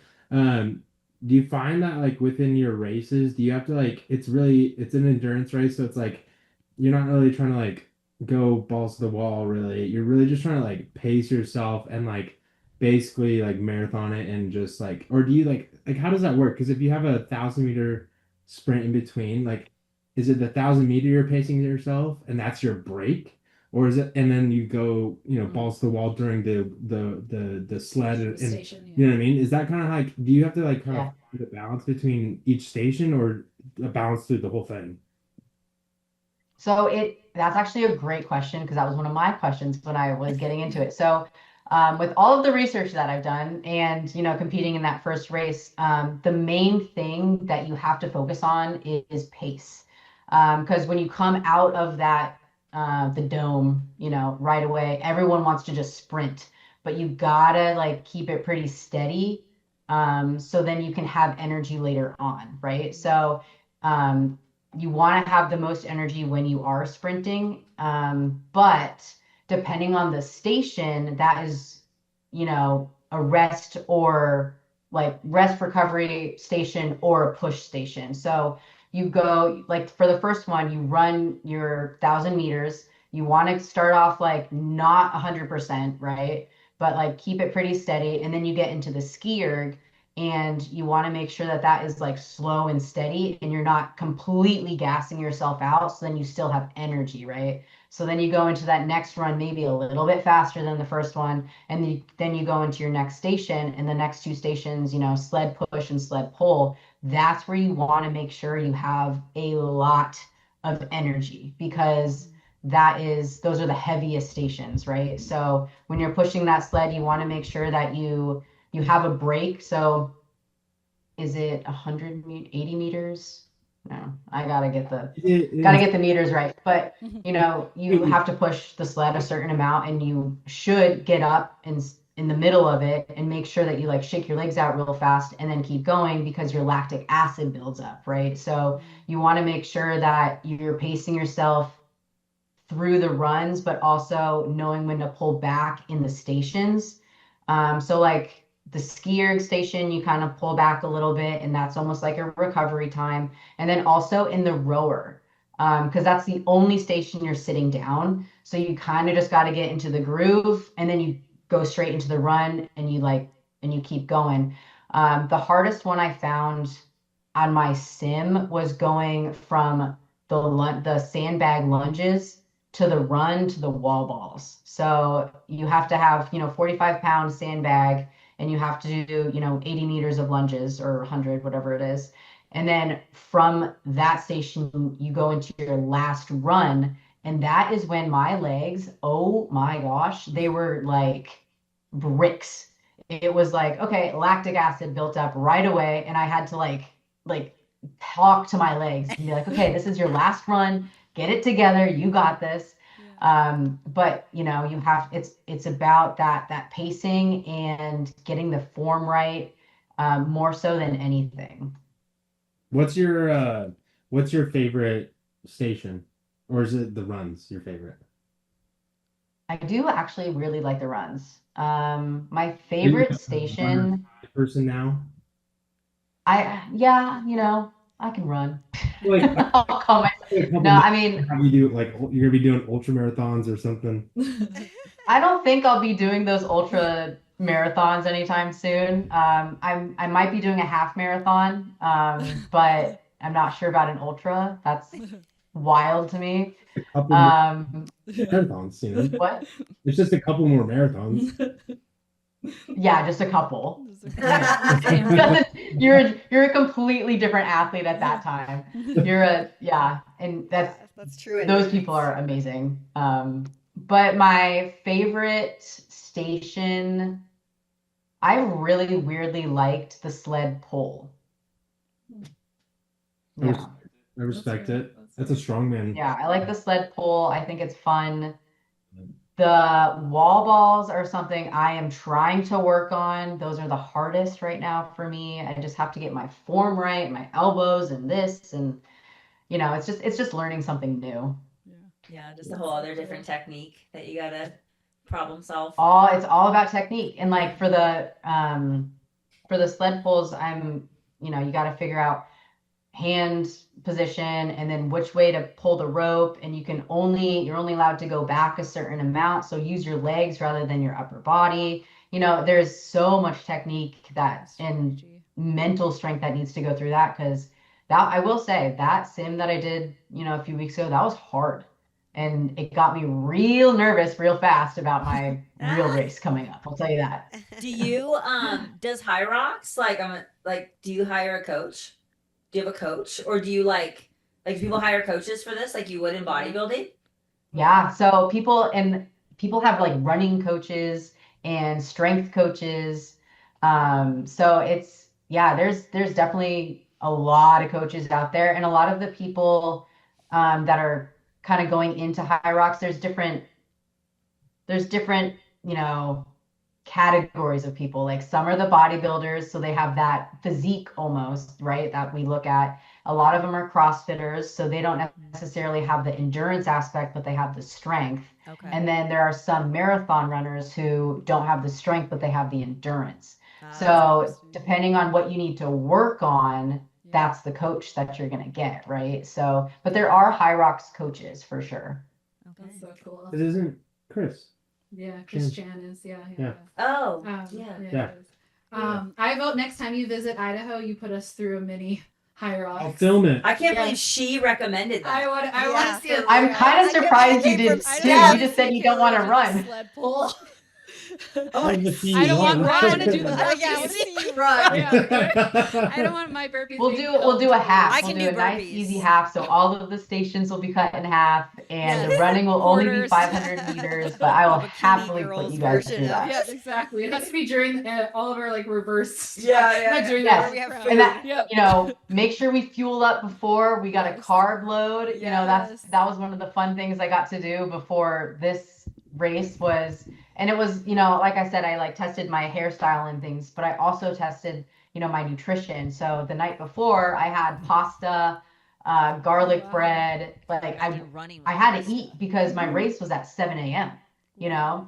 Do you find that within your races, do you have to it's an endurance race, so it's you're not really trying to go balls to the wall really. You're really just trying to pace yourself and basically marathon it, and just or do you how does that work? Because if you have a 1,000-meter sprint in between, is it the 1,000-meter you're pacing yourself and that's your break, or is it, and then you go balls to the wall during the sled and Station, you know what I mean? Is that kind of do you have to kind Yeah. of find a balance between each station, or a balance through the whole thing? So that's actually a great question, because that was one of my questions when I was getting into it. So with all of the research that I've done and, competing in that first race, the main thing that you have to focus on is pace. Because when you come out of that, the dome, right away, everyone wants to just sprint, but you gotta keep it pretty steady. So then you can have energy later on, right? So, you want to have the most energy when you are sprinting. But depending on the station, that is, a rest or rest recovery station or a push station. So you go, for the first one, you run your 1,000 meters. You want to start off not 100%, right? But keep it pretty steady. And then you get into the ski erg, and you want to make sure that that is slow and steady, and you're not completely gassing yourself out, so then you still have energy, right? So then you go into that next run maybe a little bit faster than the first one, and then you go into your next station, and the next 2 stations, sled push and sled pull. That's where you want to make sure you have a lot of energy, because those are the heaviest stations, right? So when you're pushing that sled, you want to make sure that you have a break. So is it 180 meters? No, I gotta get the meters right. But you have to push the sled a certain amount, and you should get up in the middle of it and make sure that you shake your legs out real fast and then keep going, because your lactic acid builds up, right? So you want to make sure that you're pacing yourself through the runs, but also knowing when to pull back in the stations. So the ski erg station, you kind of pull back a little bit, and that's almost like a recovery time. And then also in the rower, because that's the only station you're sitting down. So you kind of just got to get into the groove, and then you go straight into the run, and you keep going. The hardest one I found on my sim was going from the sandbag lunges to the run to the wall balls. So you have to have, 45-pound sandbag and you have to do, 80 meters of lunges or 100, whatever it is. And then from that station, you go into your last run. And that is when my legs, oh my gosh, they were like bricks. It was like, okay, lactic acid built up right away. And I had to like talk to my legs and be like, okay, this is your last run. Get it together. You got this. But it's about that pacing and getting the form right, more so than anything. What's your favorite station, or is it the runs your favorite? I do actually really like the runs. My Are you favorite a runner station, person now? I can run. Like, I'll call myself. a couple No, I months, mean, have you do like you're gonna be doing ultra marathons or something? I don't think I'll be doing those ultra marathons anytime soon. I might be doing a half marathon, but I'm not sure about an ultra. That's wild to me. A couple more Um, marathons, what? It's just a couple more marathons. Yeah, just a couple. Damn. You're a completely different athlete at that time. And That's true. those people are amazing. But my favorite station, I really weirdly liked the sled pull. I Yeah. respect That's it. That's a strong man. Yeah, I like the sled pull. I think it's fun. The wall balls are something I am trying to work on. Those are the hardest right now for me. I just have to get my form right, my elbows and this, and it's just learning something new. Yeah, just a whole other different technique that you gotta problem solve. It's all about technique. And like for the sled pulls, you got to figure out hand position and then which way to pull the rope, and you're only allowed to go back a certain amount, so use your legs rather than your upper body. There's so much technique and mental strength that needs to go through that, because I will say that sim that I did a few weeks ago, that was hard, and it got me real nervous real fast about my real race coming up, I'll tell you that. Do you does HYROX do you hire a coach? Do you have a coach, or do you like do people hire coaches for this like you would in bodybuilding? Yeah, so people have like running coaches and strength coaches. So there's definitely a lot of coaches out there, and a lot of the people that are kind of going into HYROX, there's different, categories of people. Like some are the bodybuilders, so they have that physique almost, right? That we look at. A lot of them are CrossFitters, so they don't necessarily have the endurance aspect, but they have the strength. Okay. And then there are some marathon runners who don't have the strength, but they have the endurance. So depending on what you need to work on, that's the coach that you're going to get, right? So, but there are HYROX coaches for sure. Okay. That's so cool. It isn't Chris. Yeah, Christian is, yeah. Oh, Yeah. Yeah. it is. I vote next time you visit Idaho, you put us through a mini HYROX. I'll film it. I can't Yes. believe she recommended that. I want Yeah. to see it. I'm kind of surprised you did too. You just said you don't want to run. Sled pull. I I don't want to do the Yeah, burpees. let's see you run. I don't want my burpees. We'll do a half. I We'll can do do a nice burpees. easy half. So all of the stations will be cut in half, and the running will only be Quarters. 500 meters. But I will Bikini happily put girls you guys version through of that. Yes, exactly. It has to be during all of our reverse. Yeah. Not during Yes. the We have prep. food. And that, Yep. make sure we fuel up before. We got a Yes. carb load. Yes. That was one of the fun things I got to do before this race was, and it was, like I said, I like tested my hairstyle and things, but I also tested, my nutrition. So the night before I had pasta, garlic Wow. bread, like I had to eat because my race was at 7 a.m.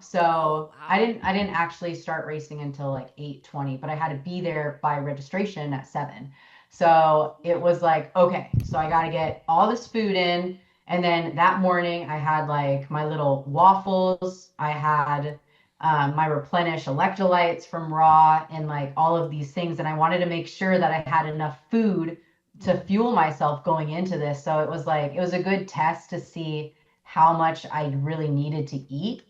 So Wow. I didn't actually start racing until like 8:20, but I had to be there by registration at 7. So it was like, okay, so I got to get all this food in. And then that morning I had like my little waffles. I had my replenish electrolytes from Raw and like all of these things. And I wanted to make sure that I had enough food to fuel myself going into this. So it was like, it was a good test to see how much I really needed to eat.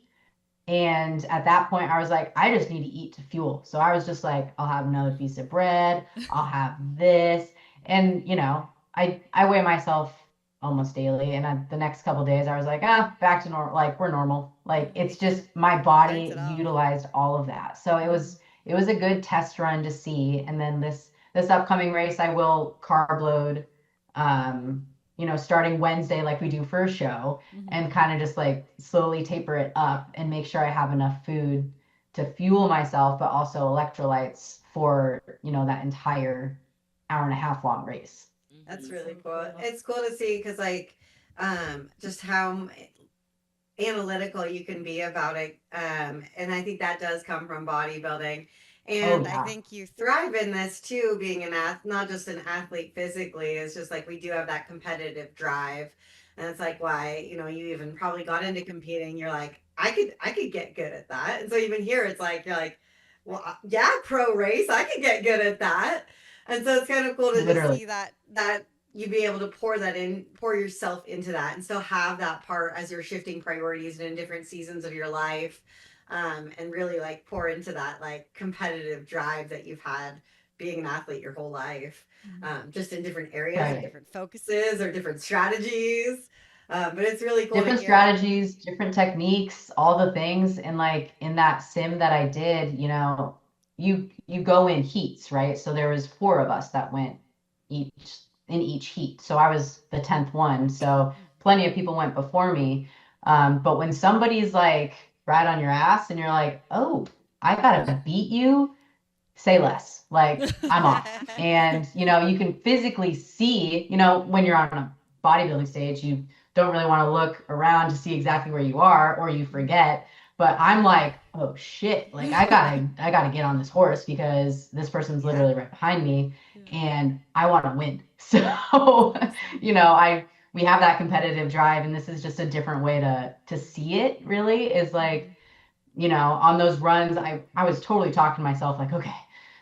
And at that point, I was like, I just need to eat to fuel. So I was just like, I'll have another piece of bread. I'll have this. And, I weigh myself almost daily. And the next couple of days, I was like, back to normal. Like, we're normal. Like, it's just my body Burns it off. utilized all of that. So it was a good test run to see. And then this upcoming race, I will carb load, starting Wednesday, like we do for a show, and kind of just like slowly taper it up and make sure I have enough food to fuel myself, but also electrolytes for, that entire hour and a half long race. That's really cool. It's cool to see because like just how analytical you can be about it. And I think that does come from bodybuilding. And I yeah. think you thrive in this too, being not just an athlete physically. It's just like we do have that competitive drive. And it's like why, you even probably got into competing. You're like, I could get good at that. And so even here it's like you're like, well, yeah, pro race, I could get good at that. And so it's kind of cool to just see that you be able to pour yourself into that and still have that part as you're shifting priorities and in different seasons of your life. And really like pour into that like competitive drive that you've had being an athlete your whole life, just in different areas, Right. different focuses or different strategies. But it's really cool. Different strategies, different techniques, all the things. And like in that sim that I did, you go in heats, right? So there was 4 of us that went each heat. So I was the 10th one. So plenty of people went before me. But when somebody's like right on your ass and you're like, oh, I gotta beat you, say less. Like I'm off. And you can physically see, when you're on a bodybuilding stage, you don't really want to look around to see exactly where you are or you forget. But I'm like, oh shit, like I gotta get on this horse because this person's literally right behind me and I want to win. So, we have that competitive drive, and this is just a different way to see it, really, is like, on those runs, I was totally talking to myself like, okay,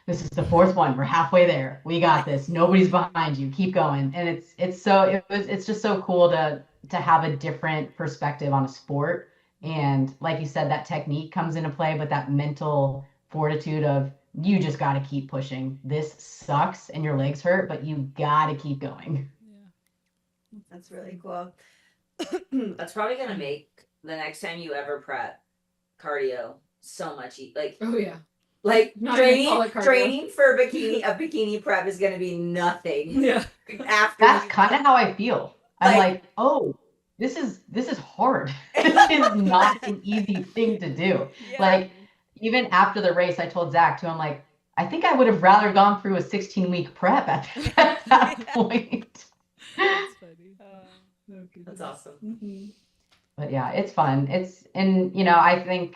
this is the 4th one. We're halfway there. We got this. Nobody's behind you. Keep going. And it's just so cool to have a different perspective on a sport. And like you said, that technique comes into play, but that mental fortitude of you just got to keep pushing. This sucks and your legs hurt, but you got to keep going. That's really cool. That's probably gonna make the next time you ever prep cardio so much like Oh yeah. like Not even call it cardio. training for a bikini prep is gonna be nothing. Yeah. After That's kind of how I feel. I'm like, oh, this is hard. This is not an easy thing to do. Yeah. Like even after the race, I told Zach too, I'm like, I think I would have rather gone through a 16-week prep at that point. That's funny. That's awesome. Mm-hmm. But yeah, it's fun. I think,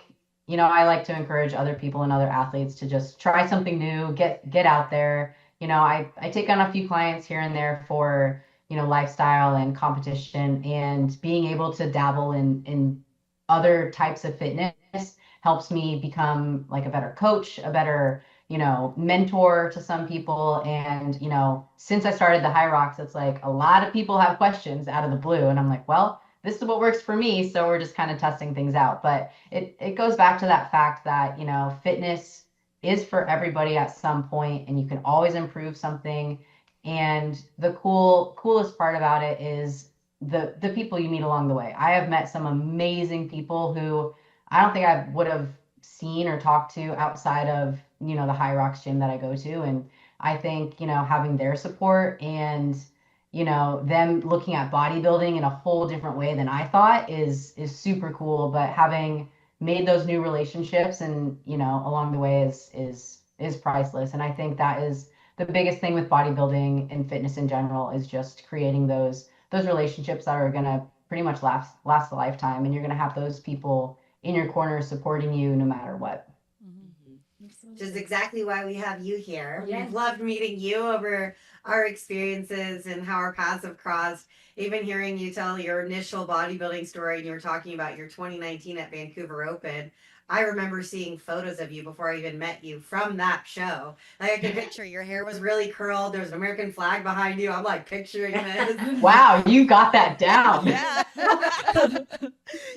I like to encourage other people and other athletes to just try something new, get out there. I take on a few clients here and there for, lifestyle and competition, and being able to dabble in other types of fitness helps me become like a better coach, a better, mentor to some people. And, since I started the HYROX, it's like a lot of people have questions out of the blue. And I'm like, well, this is what works for me. So we're just kind of testing things out. But it goes back to that fact that, fitness is for everybody at some point, and you can always improve something. And the coolest part about it is the people you meet along the way. I have met some amazing people who I don't think I would have seen or talked to outside of, the HYROX gym that I go to. And I think, having their support and, them looking at bodybuilding in a whole different way than I thought is super cool. But having made those new relationships and, along the way is priceless. And I think that is the biggest thing with bodybuilding and fitness in general, is just creating those relationships that are going to pretty much last a lifetime. And you're going to have those people in your corner supporting you no matter what. Which is exactly why we have you here. Yeah. We've loved meeting you over our experiences and how our paths have crossed. Even hearing you tell your initial bodybuilding story, and you were talking about your 2019 at Vancouver Open. I remember seeing photos of you before I even met you from that show. Like I can picture your hair was really curled. There's an American flag behind you. I'm like picturing this. Wow, you got that down. Yeah.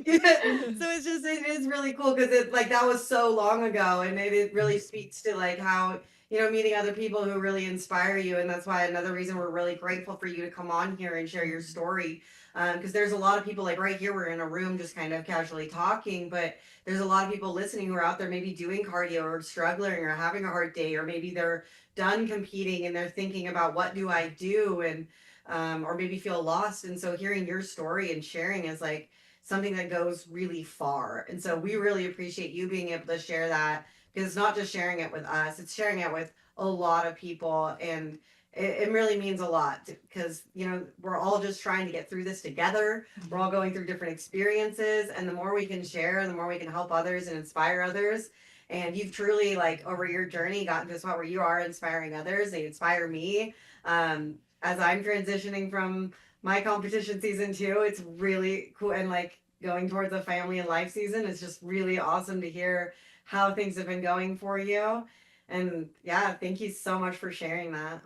Yeah. So it is really cool because it like that was so long ago, and it really speaks to like how meeting other people who really inspire you, and that's why another reason we're really grateful for you to come on here and share your story. Because there's a lot of people like right here, we're in a room just kind of casually talking, but there's a lot of people listening who are out there maybe doing cardio or struggling or having a hard day, or maybe they're done competing and they're thinking about what do I do, and or maybe feel lost. And so hearing your story and sharing is like something that goes really far. And so we really appreciate you being able to share that, because it's not just sharing it with us, it's sharing it with a lot of people. And it really means a lot because, we're all just trying to get through this together. We're all going through different experiences. And the more we can share, the more we can help others and inspire others. And you've truly, like, over your journey, gotten to a spot where you are inspiring others. They inspire me. As I'm transitioning from my competition season too, it's really cool. And like going towards a family and life season, it's just really awesome to hear how things have been going for you. And yeah, thank you so much for sharing that.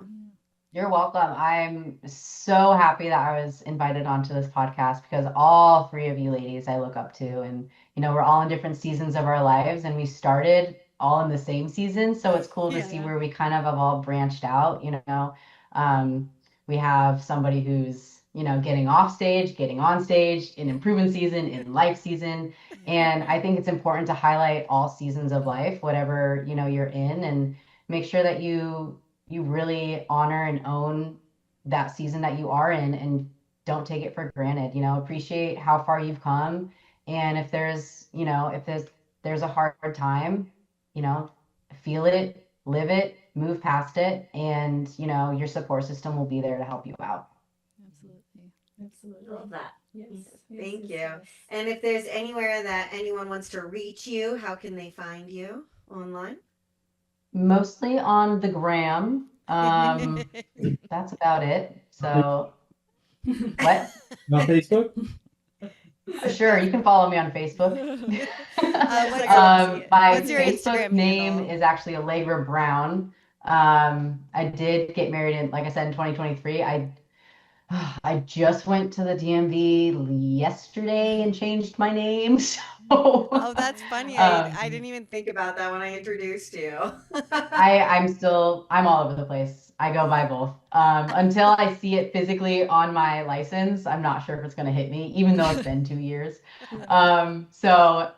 You're welcome. I'm so happy that I was invited onto this podcast because all three of you ladies I look up to, and we're all in different seasons of our lives, and we started all in the same season. So it's cool to see where we kind of have all branched out, we have somebody who's, getting off stage, getting on stage, in improvement season, in life season. And I think it's important to highlight all seasons of life, whatever, you're in, and make sure that you really honor and own that season that you are in, and don't take it for granted. Appreciate how far you've come. And if there's a hard time, feel it, live it, move past it, and your support system will be there to help you out. Absolutely. Love that. Yes. Thank you. And if there's anywhere that anyone wants to reach you, how can they find you online? Mostly on the gram. That's about it. So what? On Facebook? Sure, you can follow me on Facebook. My what's your Facebook Instagram name handle? is actually Allegra Brown. I did get married in, like I said, in 2023. I just went to the DMV yesterday and changed my name. So Oh, that's funny. I um, didn't even think about that when I introduced you. I'm all over the place. I go by both. Until I see it physically on my license, I'm not sure if it's going to hit me, even though it's been 2 years. So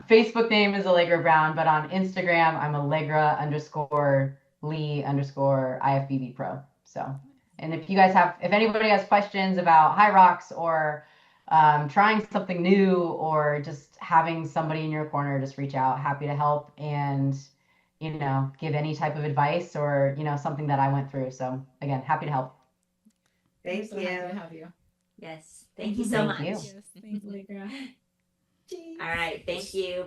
Facebook name is Allegra Brown, but on Instagram, I'm Allegra_Lee_IFBB Pro. So, and if anybody has questions about HYROX or trying something new or just having somebody in your corner, just reach out. Happy to help and give any type of advice or something that I went through. So again, happy to help. Thank We're so happy to you. have you. Yes. Thank you so Thank much. you. Yes, thanks, Allegra. All right. Thank you.